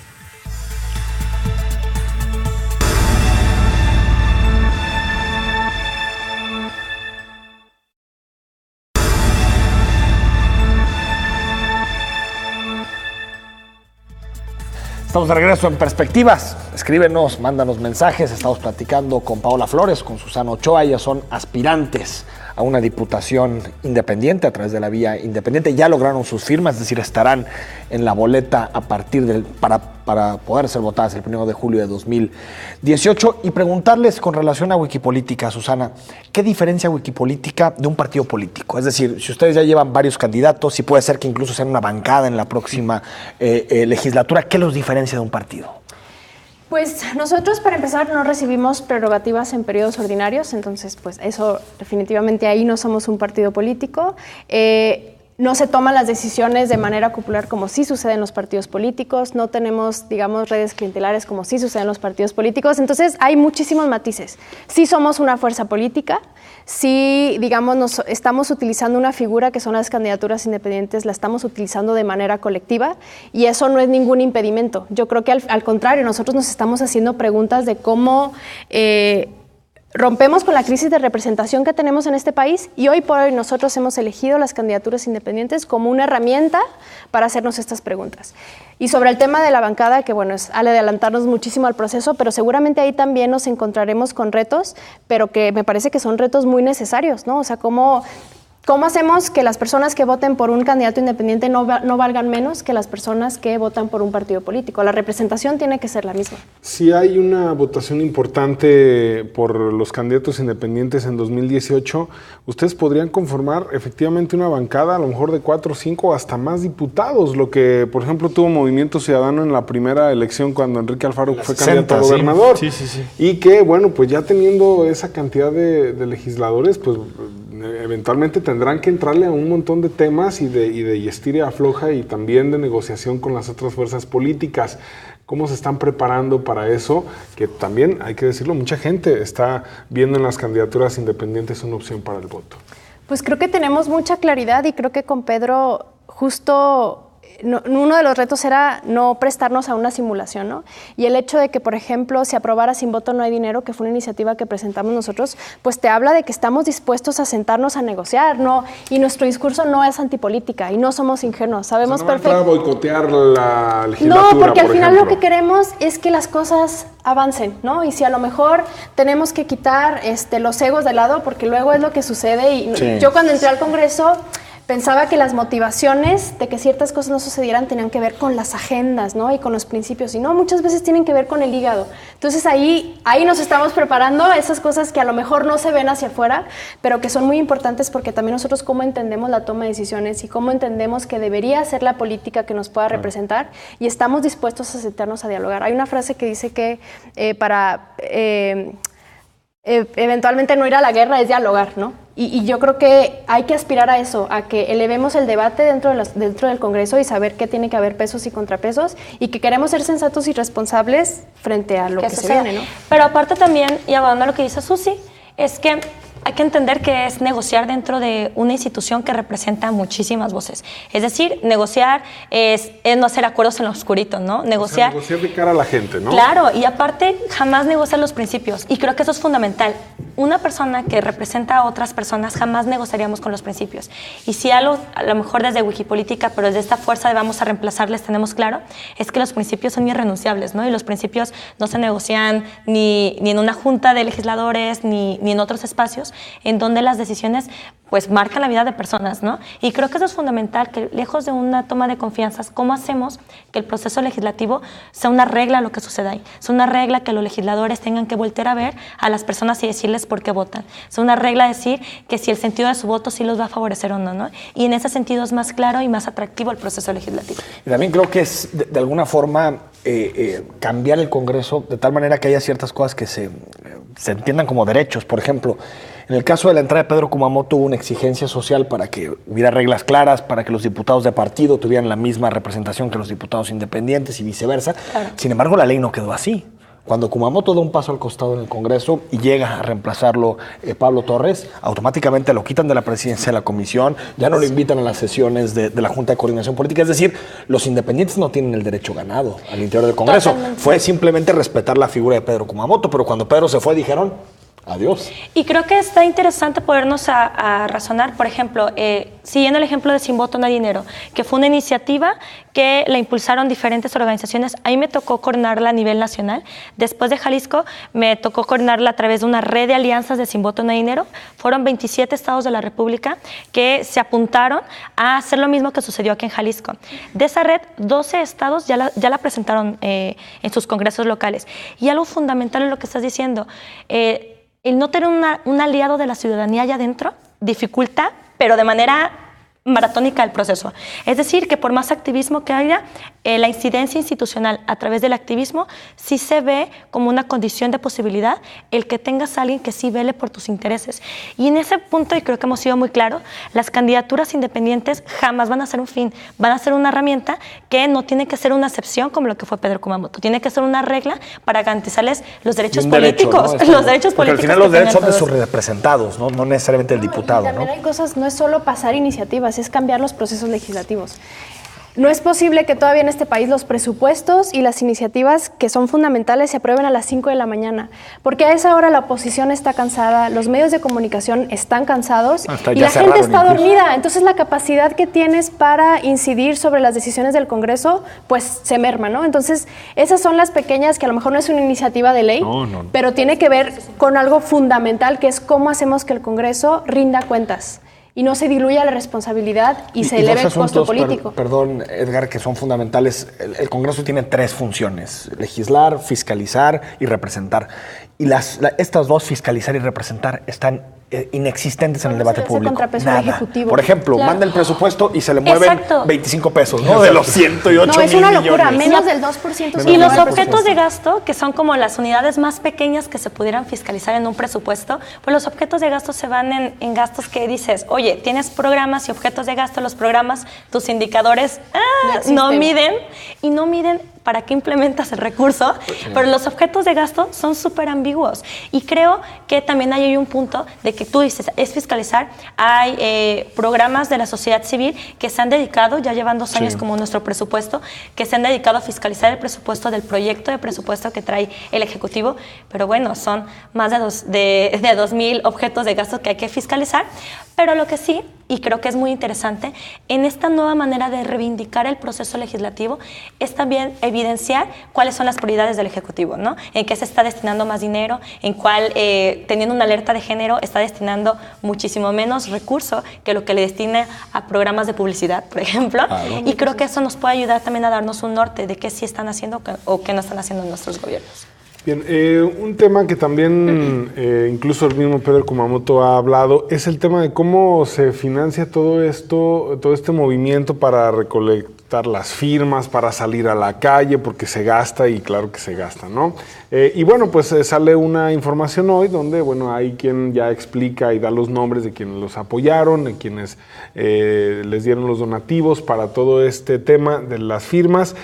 Estamos de regreso en Perspectivas. Escríbenos, mándanos mensajes. Estamos platicando con Paola Flores, con Susana Ochoa. Ellas son aspirantes a una diputación independiente a través de la vía independiente. Ya lograron sus firmas, es decir, estarán en la boleta a partir para poder ser votadas el 1 de julio de 2018. Y preguntarles con relación a Wikipolítica, Susana, ¿qué diferencia Wikipolítica de un partido político? Es decir, si ustedes ya llevan varios candidatos y puede ser que incluso sean una bancada en la próxima legislatura, ¿qué los diferencia de un partido? Pues nosotros, para empezar, no recibimos prerrogativas en periodos ordinarios, entonces pues eso definitivamente ahí no somos un partido político. No se toman las decisiones de manera popular como sí sucede en los partidos políticos, no tenemos, digamos, redes clientelares como sí sucede en los partidos políticos, entonces hay muchísimos matices. Sí somos una fuerza política, sí, digamos, estamos utilizando una figura que son las candidaturas independientes, la estamos utilizando de manera colectiva y eso no es ningún impedimento. Yo creo que al contrario, nosotros nos estamos haciendo preguntas de cómo rompemos con la crisis de representación que tenemos en este país y hoy por hoy nosotros hemos elegido las candidaturas independientes como una herramienta para hacernos estas preguntas. Y sobre el tema de la bancada, que bueno, es adelantarnos muchísimo al proceso, pero seguramente ahí también nos encontraremos con retos, pero que me parece que son retos muy necesarios, ¿no? O sea, ¿cómo hacemos que las personas que voten por un candidato independiente no valgan menos que las personas que votan por un partido político? La representación tiene que ser la misma. Si hay una votación importante por los candidatos independientes en 2018, ustedes podrían conformar efectivamente una bancada, a lo mejor de 4, 5 hasta más diputados, lo que, por ejemplo, tuvo Movimiento Ciudadano en la primera elección cuando Enrique Alfaro fue candidato a gobernador. Sí. Y que, bueno, pues ya teniendo esa cantidad de legisladores, pues eventualmente tendrán que entrarle a un montón de temas y de estira y afloja y también de negociación con las otras fuerzas políticas. ¿Cómo se están preparando para eso? Que también, hay que decirlo, mucha gente está viendo en las candidaturas independientes una opción para el voto. Pues creo que tenemos mucha claridad y creo que con Pedro justo uno de los retos era no prestarnos a una simulación, ¿no? Y el hecho de que, por ejemplo, se aprobara Sin Voto No Hay Dinero, que fue una iniciativa que presentamos nosotros, pues te habla de que estamos dispuestos a sentarnos a negociar, ¿no? Y nuestro discurso no es antipolítica y no somos ingenuos, sabemos perfecto. ¿No va a boicotear la legislatura, no, porque al final ejemplo? lo que queremos es que las cosas avancen, ¿no? Y si a lo mejor tenemos que quitar los egos de lado, porque luego es lo que sucede. Y sí. Yo cuando entré al Congreso pensaba que las motivaciones de que ciertas cosas no sucedieran tenían que ver con las agendas, ¿no? Y con los principios. Y no, muchas veces tienen que ver con el hígado. Entonces ahí nos estamos preparando esas cosas que a lo mejor no se ven hacia afuera, pero que son muy importantes porque también nosotros cómo entendemos la toma de decisiones y cómo entendemos que debería ser la política que nos pueda representar y estamos dispuestos a sentarnos a dialogar. Hay una frase que dice que eventualmente no ir a la guerra es dialogar, ¿no? Y yo creo que hay que aspirar a eso, a que elevemos el debate dentro del Congreso y saber que tiene que haber pesos y contrapesos y que queremos ser sensatos y responsables frente a lo que se viene, ¿no? Pero aparte también, y hablando de lo que dice Susi, es que hay que entender que es negociar dentro de una institución que representa muchísimas voces. Es decir, negociar es no hacer acuerdos en lo oscurito, ¿no? Negociar. O sea, negociar de cara a la gente, ¿no? Claro, y aparte jamás negociar los principios. Y creo que eso es fundamental. Una persona que representa a otras personas jamás negociaríamos con los principios. Y si algo, a lo mejor desde Wikipolítica, pero desde esta fuerza de vamos a reemplazarles, tenemos claro, es que los principios son irrenunciables, ¿no? Y los principios no se negocian ni en una junta de legisladores, ni en otros espacios, en donde las decisiones pues marcan la vida de personas, ¿no? Y creo que eso es fundamental, que lejos de una toma de confianzas, ¿cómo hacemos que el proceso legislativo sea una regla a lo que suceda ahí? Sea una regla que los legisladores tengan que voltear a ver a las personas y decirles por qué votan. Sea una regla decir que si el sentido de su voto sí los va a favorecer o no, ¿no? Y en ese sentido es más claro y más atractivo el proceso legislativo. Y también creo que es, de alguna forma, cambiar el Congreso de tal manera que haya ciertas cosas que se entiendan como derechos. Por ejemplo, en el caso de la entrada de Pedro Kumamoto hubo una exigencia social para que hubiera reglas claras, para que los diputados de partido tuvieran la misma representación que los diputados independientes y viceversa. Claro. Sin embargo, la ley no quedó así. Cuando Kumamoto da un paso al costado en el Congreso y llega a reemplazarlo Pablo Torres, automáticamente lo quitan de la presidencia de la comisión, ya no lo invitan a las sesiones de la Junta de Coordinación Política. Es decir, los independientes no tienen el derecho ganado al interior del Congreso. Totalmente. Fue simplemente respetar la figura de Pedro Kumamoto, pero cuando Pedro se fue dijeron adiós. Y creo que está interesante podernos a razonar, por ejemplo, siguiendo el ejemplo de Sin Voto No Hay Dinero, que fue una iniciativa que la impulsaron diferentes organizaciones. A mí me tocó coordinarla a nivel nacional. Después de Jalisco, me tocó coordinarla a través de una red de alianzas de Sin Voto No Hay Dinero. Fueron 27 estados de la República que se apuntaron a hacer lo mismo que sucedió aquí en Jalisco. De esa red, 12 estados ya la presentaron en sus congresos locales. Y algo fundamental es lo que estás diciendo. El no tener un aliado de la ciudadanía allá adentro dificulta, pero de manera maratónica el proceso. Es decir, que por más activismo que haya, la incidencia institucional a través del activismo sí se ve como una condición de posibilidad el que tengas a alguien que sí vele por tus intereses. Y en ese punto, y creo que hemos sido muy claros, las candidaturas independientes jamás van a ser un fin, van a ser una herramienta que no tiene que ser una excepción como lo que fue Pedro Kumamoto, tiene que ser una regla para garantizarles los derechos políticos. Derecho, ¿no? Los derechos porque políticos. Al final los derechos son de sus representados, no necesariamente el diputado. Y también hay cosas, no es solo pasar iniciativas, es cambiar los procesos legislativos. No es posible que todavía en este país los presupuestos y las iniciativas que son fundamentales se aprueben a las 5 de la mañana, porque a esa hora la oposición está cansada, los medios de comunicación están cansados y la gente está dormida. Entonces la capacidad que tienes para incidir sobre las decisiones del Congreso, pues se merma, ¿no? Entonces esas son las pequeñas, que a lo mejor no es una iniciativa de ley, pero tiene que ver con algo fundamental, que es cómo hacemos que el Congreso rinda cuentas y no se diluya la responsabilidad y se eleve el costo político. Perdón, Edgar, que son fundamentales. El Congreso tiene 3 funciones: legislar, fiscalizar y representar. Y estas dos, fiscalizar y representar, están inexistentes en el debate público. Nada. Ejecutivo. Por ejemplo, claro, manda el presupuesto y se le mueven 25 pesos, ¿no? De los 108 mil millones. No, es una locura, menos del 2%. Y los objetos de gasto, que son como las unidades más pequeñas que se pudieran fiscalizar en un presupuesto, pues los objetos de gasto se van en gastos que dices, oye, tienes programas y objetos de gasto, los programas, tus indicadores no miden, y no miden ¿para qué implementas el recurso? Pero los objetos de gasto son súper ambiguos. Y creo que también hay un punto de que tú dices, es fiscalizar. Hay programas de la sociedad civil que se han dedicado, ya llevan 2 años como nuestro presupuesto, que se han dedicado a fiscalizar el presupuesto del proyecto de presupuesto que trae el Ejecutivo. Pero bueno, son más de 2,000 objetos de gasto que hay que fiscalizar. Pero lo que sí, y creo que es muy interesante, en esta nueva manera de reivindicar el proceso legislativo es también evidenciar cuáles son las prioridades del Ejecutivo, ¿no? En qué se está destinando más dinero, en cuál, teniendo una alerta de género, está destinando muchísimo menos recurso que lo que le destina a programas de publicidad, por ejemplo. Y creo que eso nos puede ayudar también a darnos un norte de qué sí están haciendo o qué no están haciendo nuestros gobiernos. Bien, un tema que también incluso el mismo Pedro Kumamoto ha hablado es el tema de cómo se financia todo esto, todo este movimiento para recolectar las firmas, para salir a la calle, porque se gasta y claro que se gasta, ¿no? Y bueno, pues sale una información hoy donde, bueno, hay quien ya explica y da los nombres de quienes los apoyaron, de quienes les dieron los donativos para todo este tema de las firmas.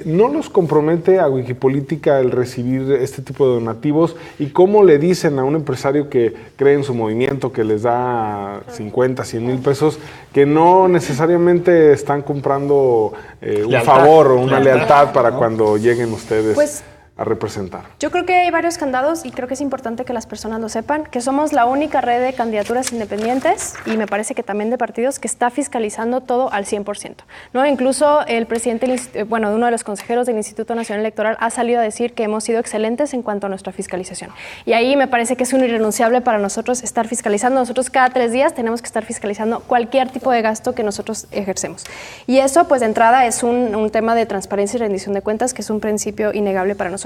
¿No los compromete a Wikipolítica el recibir este tipo de donativos? ¿Y cómo le dicen a un empresario que cree en su movimiento, que les da 50, 100 mil pesos, que no necesariamente están comprando un favor o una lealtad para cuando lleguen ustedes a representar? Yo creo que hay varios candados y creo que es importante que las personas lo sepan, que somos la única red de candidaturas independientes y me parece que también de partidos que está fiscalizando todo al 100%, ¿no? Incluso el presidente, uno de los consejeros del Instituto Nacional Electoral ha salido a decir que hemos sido excelentes en cuanto a nuestra fiscalización. Y ahí me parece que es un irrenunciable para nosotros estar fiscalizando. Nosotros cada 3 días tenemos que estar fiscalizando cualquier tipo de gasto que nosotros ejercemos. Y eso, pues de entrada, es un tema de transparencia y rendición de cuentas que es un principio innegable para nosotros.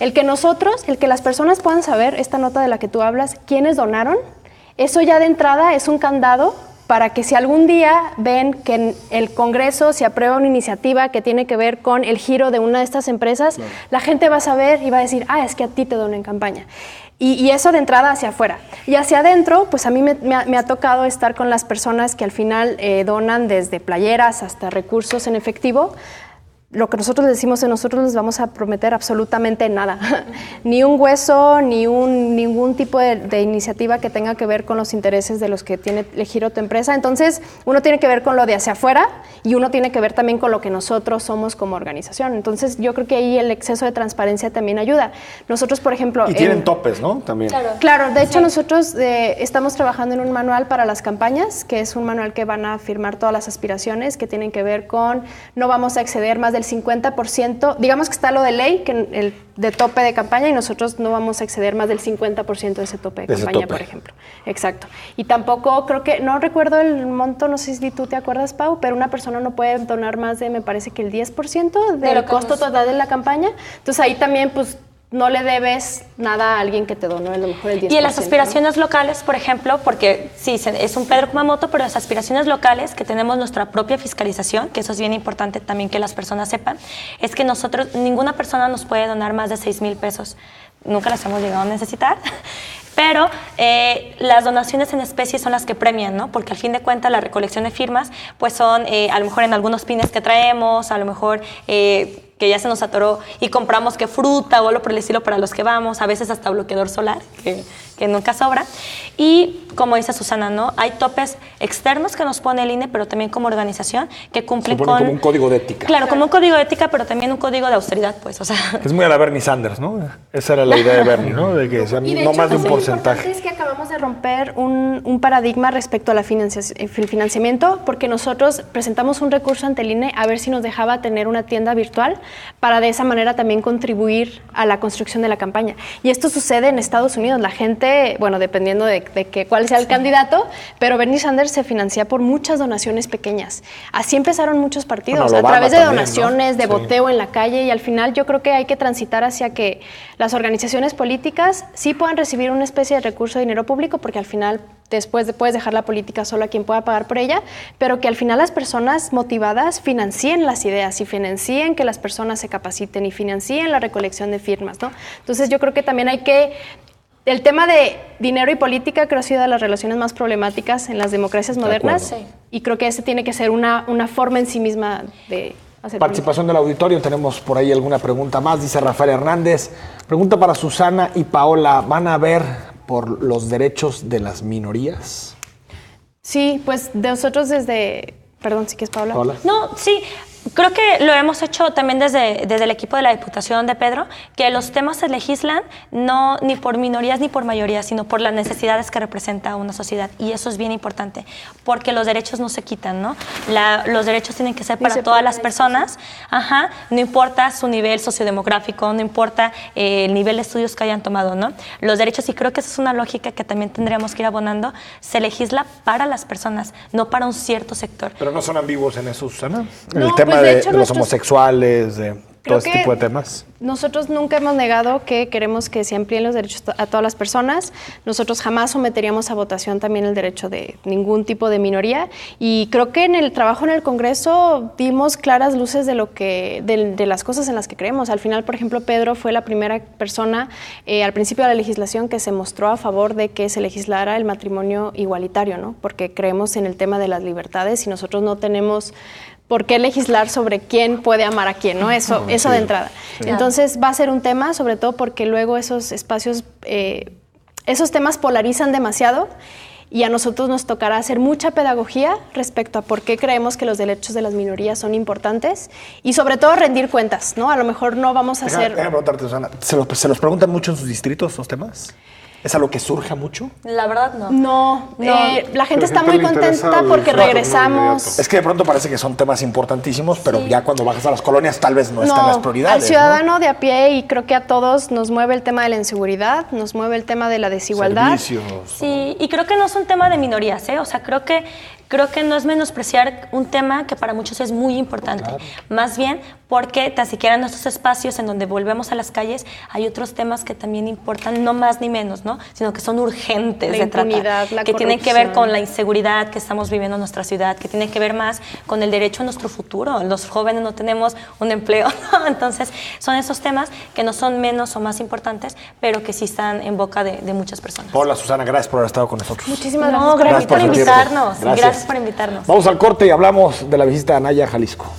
El que las personas puedan saber, esta nota de la que tú hablas, quiénes donaron, eso ya de entrada es un candado para que si algún día ven que en el Congreso se aprueba una iniciativa que tiene que ver con el giro de una de estas empresas, la gente va a saber y va a decir, es que a ti te dono en campaña. Y eso de entrada hacia afuera. Y hacia adentro, pues a mí me ha tocado estar con las personas que al final donan desde playeras hasta recursos en efectivo. Lo que nosotros les decimos, nosotros les vamos a prometer absolutamente nada, ni un hueso, ningún tipo de iniciativa que tenga que ver con los intereses de los que tiene el giro tu empresa. Entonces, uno tiene que ver con lo de hacia afuera y uno tiene que ver también con lo que nosotros somos como organización. Entonces, yo creo que ahí el exceso de transparencia también ayuda. Nosotros, por ejemplo... Y tienen topes, ¿no? También. Claro, de hecho nosotros estamos trabajando en un manual para las campañas, que es un manual que van a firmar todas las aspiraciones que tienen que ver con no vamos a exceder más del 50%, digamos que está lo de ley, que el de tope de campaña, y nosotros no vamos a exceder más del 50% de ese tope de campaña, por ejemplo. Exacto. Y tampoco creo que, no recuerdo el monto, no sé si tú te acuerdas, Pau, pero una persona no puede donar más de, me parece que el 10% del costo total de la campaña. Entonces ahí también, pues, no le debes nada a alguien que te donó a lo mejor el 10%. Y en las aspiraciones locales, por ejemplo, porque sí, es un Pedro Kumamoto, pero las aspiraciones locales, que tenemos nuestra propia fiscalización, que eso es bien importante también que las personas sepan, es que ninguna persona nos puede donar más de 6,000 pesos. Nunca las hemos llegado a necesitar. Pero las donaciones en especie son las que premian, ¿no? Porque al fin de cuentas la recolección de firmas pues son a lo mejor en algunos pines que traemos, a lo mejor que ya se nos atoró y compramos que fruta o algo por el estilo para los que vamos, a veces hasta bloqueador solar, que nunca sobra. Y como dice Susana, ¿no? Hay topes externos que nos pone el INE, pero también como organización que cumplen con... como un código de ética. Claro, como un código de ética, pero también un código de austeridad, pues, o sea... Es muy a la Bernie Sanders, ¿no? Esa era la idea de Bernie, ¿no? De que sea no más de un porcentaje. Es que acabamos de romper un paradigma respecto a el financiamiento, porque nosotros presentamos un recurso ante el INE a ver si nos dejaba tener una tienda virtual para de esa manera también contribuir a la construcción de la campaña. Y esto sucede en Estados Unidos. La gente, bueno, dependiendo de cuál sea el candidato, pero Bernie Sanders se financia por muchas donaciones pequeñas. Así empezaron muchos partidos, a través de también, donaciones, ¿no? De boteo en la calle, y al final yo creo que hay que transitar hacia que las organizaciones políticas sí puedan recibir una especie de recurso de dinero público, porque al final después puedes dejar la política solo a quien pueda pagar por ella, pero que al final las personas motivadas financien las ideas y financien que las personas se capaciten y financien la recolección de firmas, ¿no? Entonces yo creo que también hay que... El tema de dinero y política creo que ha sido de las relaciones más problemáticas en las democracias modernas, y creo que ese tiene que ser una forma en sí misma de hacer Participación del auditorio, tenemos por ahí alguna pregunta más, dice Rafael Hernández. Pregunta para Susana y Paola, ¿van a ver por los derechos de las minorías? Sí, pues de nosotros desde... Perdón, ¿sí que es Paola? Paola. No, sí. Creo que lo hemos hecho también desde el equipo de la Diputación de Pedro, que los temas se legislan no ni por minorías ni por mayorías, sino por las necesidades que representa una sociedad. Y eso es bien importante, porque los derechos no se quitan, ¿no? Los derechos tienen que ser para todas las personas, no importa su nivel sociodemográfico, no importa el nivel de estudios que hayan tomado, ¿no? Los derechos, y creo que esa es una lógica que también tendríamos que ir abonando, se legisla para las personas, no para un cierto sector. Pero no son ambiguos en eso, Susana. No, El tema pues, de de hecho, los homosexuales, de todo este tipo de temas. Nosotros nunca hemos negado que queremos que se amplíen los derechos a todas las personas. Nosotros jamás someteríamos a votación también el derecho de ningún tipo de minoría. Y creo que en el trabajo en el Congreso dimos claras luces de las cosas en las que creemos. Al final, por ejemplo, Pedro fue la primera persona al principio de la legislación que se mostró a favor de que se legislara el matrimonio igualitario, ¿no? Porque creemos en el tema de las libertades y nosotros no tenemos por qué legislar sobre quién puede amar a quién, ¿no? Eso de entrada. Sí. Entonces va a ser un tema, sobre todo porque luego esos espacios, esos temas polarizan demasiado y a nosotros nos tocará hacer mucha pedagogía respecto a por qué creemos que los derechos de las minorías son importantes y sobre todo rendir cuentas, ¿no? A lo mejor no vamos a hacer... Déjame preguntarte, Susana, ¿se los preguntan mucho en sus distritos estos temas? ¿Es algo que surja mucho? La verdad, no. No. La gente está muy contenta porque regresamos. Es que de pronto parece que son temas importantísimos, pero ya cuando bajas a las colonias tal vez no están las prioridades. Al ciudadano de a pie, y creo que a todos nos mueve el tema de la inseguridad, nos mueve el tema de la desigualdad. Servicios. Sí, y creo que no es un tema de minorías, ¿eh? O sea, creo que no es menospreciar un tema que para muchos es muy importante. Claro. Más bien porque tan siquiera en estos espacios en donde volvemos a las calles hay otros temas que también importan, no más ni menos, ¿no? Sino que son urgentes de tratar, que tienen que ver con la inseguridad que estamos viviendo en nuestra ciudad, que tienen que ver más con el derecho a nuestro futuro. Los jóvenes no tenemos un empleo, ¿no? Entonces son esos temas que no son menos o más importantes, pero que sí están en boca de muchas personas. Hola, Susana, gracias por haber estado con nosotros. Muchísimas gracias. Gracias por invitarnos. Gracias por invitarnos. Vamos al corte y hablamos de la visita de Anaya a Jalisco.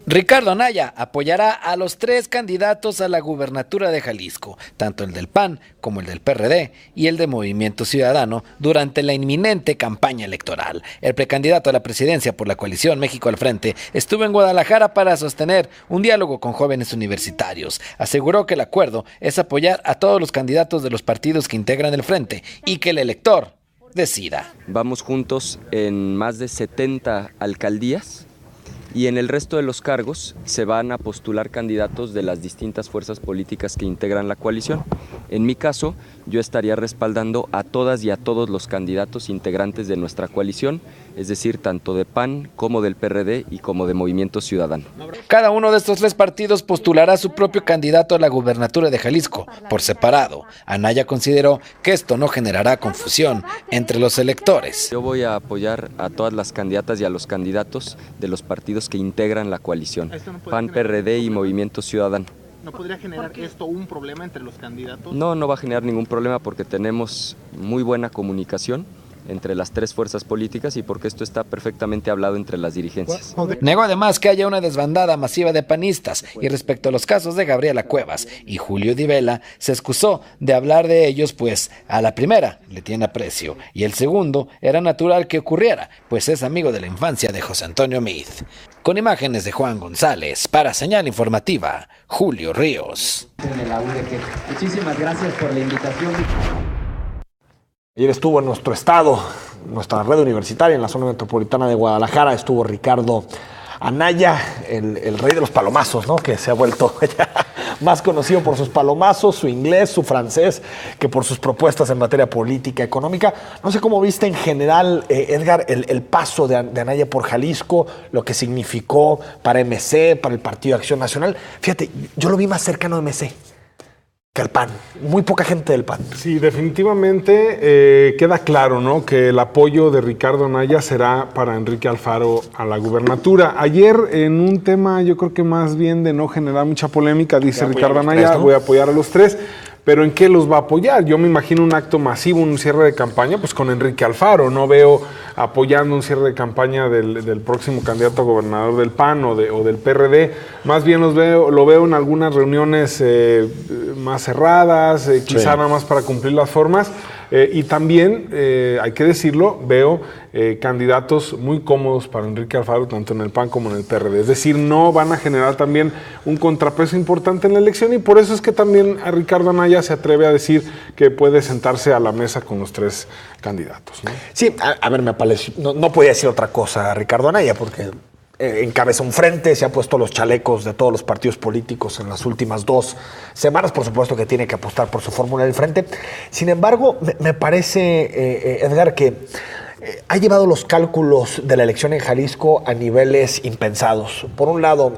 Ricardo Anaya apoyará a los 3 candidatos a la gubernatura de Jalisco, tanto el del PAN como el del PRD y el de Movimiento Ciudadano, durante la inminente campaña electoral. El precandidato a la presidencia por la coalición México al Frente estuvo en Guadalajara para sostener un diálogo con jóvenes universitarios. Aseguró que el acuerdo es apoyar a todos los candidatos de los partidos que integran el Frente y que el elector decida. Vamos juntos en más de 70 alcaldías. Y en el resto de los cargos se van a postular candidatos de las distintas fuerzas políticas que integran la coalición. En mi caso, yo estaría respaldando a todas y a todos los candidatos integrantes de nuestra coalición, es decir, tanto de PAN como del PRD y como de Movimiento Ciudadano. Cada uno de estos 3 partidos postulará a su propio candidato a la gubernatura de Jalisco, por separado. Anaya consideró que esto no generará confusión entre los electores. Yo voy a apoyar a todas las candidatas y a los candidatos de los partidos que integran la coalición, PAN, PRD y Movimiento Ciudadano. ¿No podría generar esto un problema entre los candidatos? No va a generar ningún problema porque tenemos muy buena comunicación entre las 3 fuerzas políticas y porque esto está perfectamente hablado entre las dirigencias. Negó además que haya una desbandada masiva de panistas y respecto a los casos de Gabriela Cuevas y Julio Di Vela, se excusó de hablar de ellos, pues a la primera le tiene aprecio y el segundo era natural que ocurriera, pues es amigo de la infancia de José Antonio Meade. Con imágenes de Juan González, para Señal Informativa, Julio Ríos. Muchísimas gracias por la invitación. Ayer estuvo en nuestro estado, nuestra red universitaria, en la zona metropolitana de Guadalajara, estuvo Ricardo Anaya, el rey de los palomazos, ¿no? Que se ha vuelto ya más conocido por sus palomazos, su inglés, su francés, que por sus propuestas en materia política, económica. No sé cómo viste en general, Edgar, el paso de Anaya por Jalisco, lo que significó para MC, para el Partido de Acción Nacional. Fíjate, yo lo vi más cercano a MC. que el PAN. Muy poca gente del PAN. Sí, definitivamente queda claro, ¿no?, que el apoyo de Ricardo Anaya será para Enrique Alfaro a la gubernatura. Ayer, en un tema, yo creo que más bien de no generar mucha polémica, dice Ricardo Anaya, voy a apoyar a los tres. Pero ¿en qué los va a apoyar? Yo me imagino un acto masivo, un cierre de campaña, pues con Enrique Alfaro. No veo apoyando un cierre de campaña del próximo candidato a gobernador del PAN o del PRD. Más bien lo veo en algunas reuniones más cerradas, quizá nada más para cumplir las formas. Y también, hay que decirlo, veo candidatos muy cómodos para Enrique Alfaro, tanto en el PAN como en el PRD. Es decir, no van a generar también un contrapeso importante en la elección, y por eso es que también a Ricardo Anaya se atreve a decir que puede sentarse a la mesa con los tres candidatos, ¿no? Sí, a ver, me parece, no podía decir otra cosa a Ricardo Anaya, porque encabeza un frente, se ha puesto los chalecos de todos los partidos políticos en las últimas 2 semanas. Por supuesto que tiene que apostar por su fórmula del frente. Sin embargo, me parece, Edgar, que ha llevado los cálculos de la elección en Jalisco a niveles impensados. Por un lado,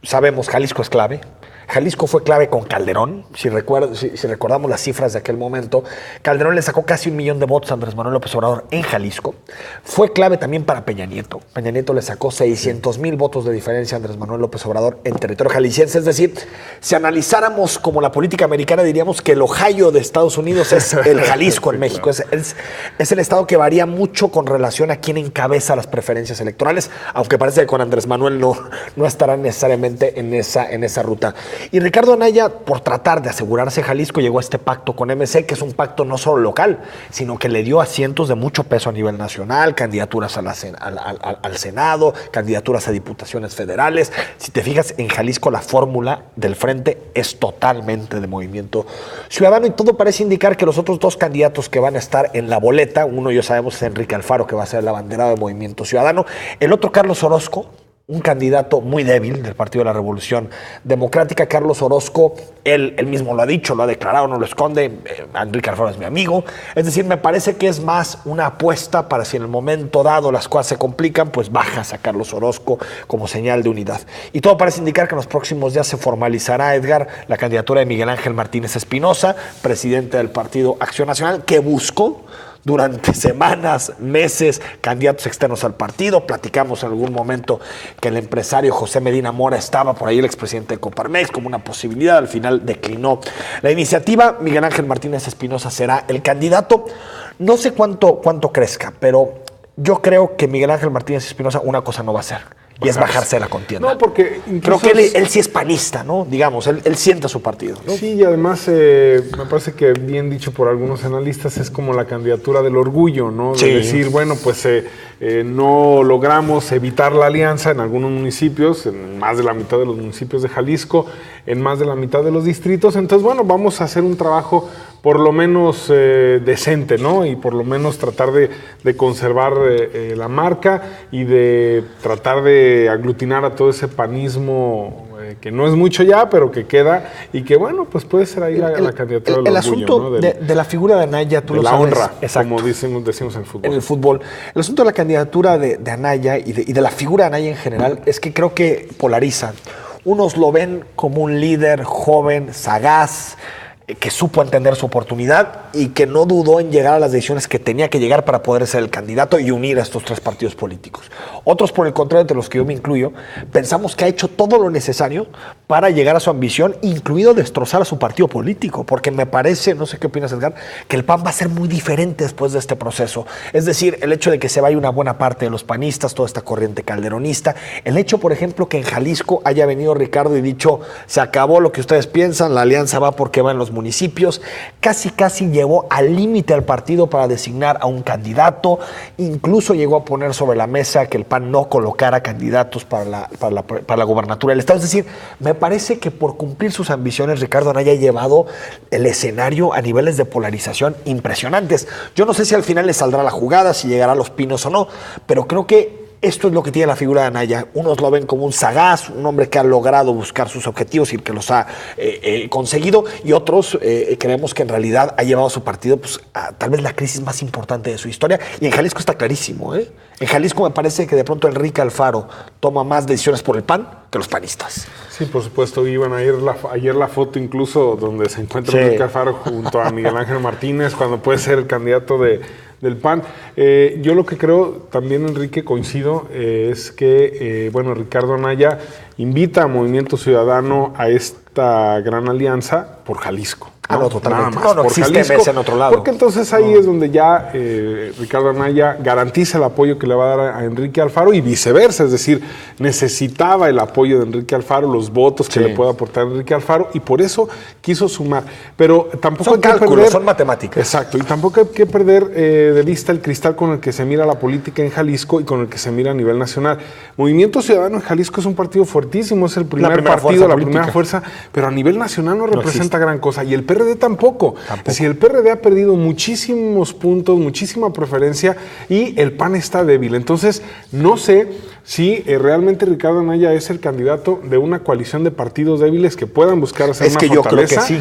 sabemos Jalisco es clave. Jalisco fue clave con Calderón, si recordamos las cifras de aquel momento. Calderón le sacó casi 1 millón de votos a Andrés Manuel López Obrador en Jalisco. Fue clave también para Peña Nieto. Peña Nieto le sacó 600,000 votos de diferencia a Andrés Manuel López Obrador en territorio jalisciense. Es decir, si analizáramos como la política americana, diríamos que el Ohio de Estados Unidos es el Jalisco en México. Es el estado que varía mucho con relación a quién encabeza las preferencias electorales, aunque parece que con Andrés Manuel no estará necesariamente en esa ruta. Y Ricardo Anaya, por tratar de asegurarse Jalisco, llegó a este pacto con MC, que es un pacto no solo local, sino que le dio asientos de mucho peso a nivel nacional, candidaturas al Senado, candidaturas a diputaciones federales. Si te fijas, en Jalisco la fórmula del frente es totalmente de Movimiento Ciudadano, y todo parece indicar que los otros 2 candidatos que van a estar en la boleta, uno ya sabemos es Enrique Alfaro, que va a ser el abanderado de Movimiento Ciudadano, el otro Carlos Orozco, un candidato muy débil del Partido de la Revolución Democrática. Carlos Orozco, él mismo lo ha dicho, lo ha declarado, no lo esconde, Enrique Alfaro es mi amigo. Es decir, me parece que es más una apuesta para, si en el momento dado las cosas se complican, pues bajas a Carlos Orozco como señal de unidad. Y todo parece indicar que en los próximos días se formalizará, Edgar, la candidatura de Miguel Ángel Martínez Espinosa, presidente del Partido Acción Nacional, que buscó durante semanas, meses, candidatos externos al partido. Platicamos en algún momento que el empresario José Medina Mora estaba por ahí, el expresidente de Coparmex, como una posibilidad. Al final declinó la iniciativa. Miguel Ángel Martínez Espinosa será el candidato. No sé cuánto crezca, pero yo creo que Miguel Ángel Martínez Espinosa una cosa no va a hacer, y es bajarse de la contienda. No, porque creo que él sí es panista, ¿no? Digamos, él siente su partido, ¿no? Sí, y además me parece que, bien dicho por algunos analistas, es como la candidatura del orgullo, ¿no? De decir, bueno, pues no logramos evitar la alianza en algunos municipios, en más de la mitad de los municipios de Jalisco, en más de la mitad de los distritos. Entonces, bueno, vamos a hacer un trabajo por lo menos decente, ¿no? Y por lo menos tratar de conservar la marca y de tratar de aglutinar a todo ese panismo que no es mucho ya, pero que queda, y que, bueno, pues puede ser ahí la candidatura del orgullo, asunto, ¿no? De la figura de Anaya, tú lo sabes. De la honra, exacto, como decimos en el fútbol. En el fútbol. El asunto de la candidatura de Anaya y de la figura de Anaya en general es que creo que polarizan. Unos lo ven como un líder joven, sagaz, que supo entender su oportunidad y que no dudó en llegar a las decisiones que tenía que llegar para poder ser el candidato y unir a estos 3 partidos políticos. Otros, por el contrario, entre los que yo me incluyo, pensamos que ha hecho todo lo necesario para llegar a su ambición, incluido destrozar a su partido político, porque me parece, no sé qué opinas, Edgar, que el PAN va a ser muy diferente después de este proceso. Es decir, el hecho de que se vaya una buena parte de los panistas, toda esta corriente calderonista, el hecho, por ejemplo, que en Jalisco haya venido Ricardo y dicho, se acabó lo que ustedes piensan, la alianza va porque va en los municipios, casi llevó al límite al partido para designar a un candidato, incluso llegó a poner sobre la mesa que el PAN no colocara candidatos para la gobernatura del estado. Es decir, me parece que por cumplir sus ambiciones, Ricardo Anaya ha llevado el escenario a niveles de polarización impresionantes. Yo no sé si al final le saldrá la jugada, si llegará a Los Pinos o no, pero creo que esto es lo que tiene la figura de Anaya. Unos lo ven como un sagaz, un hombre que ha logrado buscar sus objetivos y que los ha conseguido, y otros creemos que en realidad ha llevado a su partido pues, a tal vez la crisis más importante de su historia. Y en Jalisco está clarísimo, ¿eh? En Jalisco me parece que de pronto Enrique Alfaro toma más decisiones por el PAN que los panistas. Sí, por supuesto, iban a ir ayer la foto incluso donde se encuentra Enrique Alfaro junto a Miguel Ángel Martínez, cuando puede ser el candidato del PAN. Yo lo que creo también, Enrique, coincido, es que, Ricardo Anaya invita a Movimiento Ciudadano a esta gran alianza por Jalisco. No, totalmente. No existe MS en otro lado. Porque entonces ahí es donde ya Ricardo Anaya garantiza el apoyo que le va a dar a Enrique Alfaro y viceversa, es decir, necesitaba el apoyo de Enrique Alfaro, los votos que le puede aportar Enrique Alfaro, y por eso quiso sumar. Pero tampoco son hay que cálculos, perder, son matemáticas. Exacto, y tampoco hay que perder de vista el cristal con el que se mira la política en Jalisco y con el que se mira a nivel nacional. Movimiento Ciudadano en Jalisco es un partido fuertísimo, es el primer partido, la primera fuerza, pero a nivel nacional no representa gran cosa, y el PRD tampoco. Es decir, el PRD ha perdido muchísimos puntos, muchísima preferencia, y el PAN está débil. Entonces, no sé si realmente Ricardo Anaya es el candidato de una coalición de partidos débiles que puedan buscar hacer una fortaleza, yo creo que sí.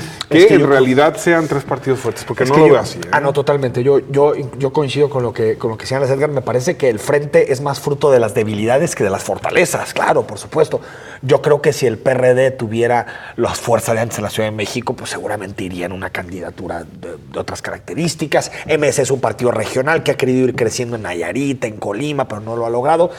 En realidad sean tres partidos fuertes, porque no lo veo así. No, totalmente. Yo coincido con lo que señala Edgar. Me parece que el frente es más fruto de las debilidades que de las fortalezas. Claro, por supuesto. Yo creo que si el PRD tuviera las fuerzas de antes en la Ciudad de México, pues seguramente iría en una candidatura de otras características. MS es un partido regional que ha querido ir creciendo en Nayarit, en Colima, pero no lo ha logrado.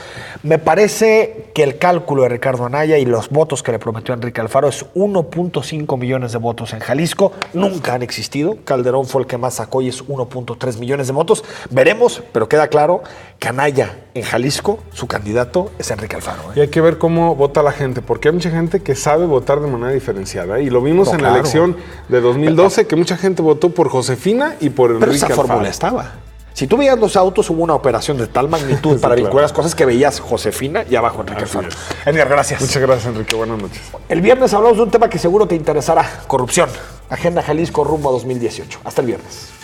Me parece que el cálculo de Ricardo Anaya y los votos que le prometió Enrique Alfaro es 1.5 millones de votos en Jalisco. Nunca han existido. Calderón fue el que más sacó y es 1.3 millones de votos. Veremos, pero queda claro que Anaya en Jalisco, su candidato es Enrique Alfaro. Y hay que ver cómo vota la gente, porque hay mucha gente que sabe votar de manera diferenciada, y lo vimos en la elección de 2012, que mucha gente votó por Josefina y por Enrique Alfaro. Pero esa fórmula estaba. Si tú veías los autos, hubo una operación de tal magnitud para vincular las cosas que veías Josefina y abajo Enrique Alfaro. Edgar, gracias. Muchas gracias, Enrique. Buenas noches. El viernes hablamos de un tema que seguro te interesará: corrupción. Agenda Jalisco rumbo a 2018. Hasta el viernes.